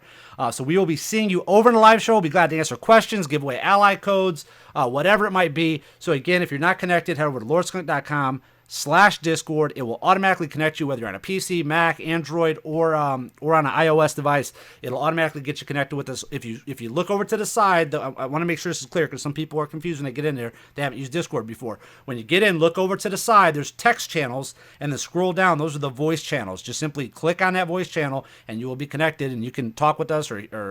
So we will be seeing you over in the live show. We'll be glad to answer questions, give away ally codes, whatever it might be. So again, if you're not connected, head over to lordskunk.com/Discord. It will automatically connect you whether you're on a PC, Mac, Android, or on an iOS device. It'll automatically get you connected with us. If you look over to the side, I want to make sure this is clear because some people are confused when they get in there. They haven't used Discord before. When you get in, look over to the side. There's text channels, and then scroll down. Those are the voice channels. Just simply click on that voice channel, and you will be connected, and you can talk with us or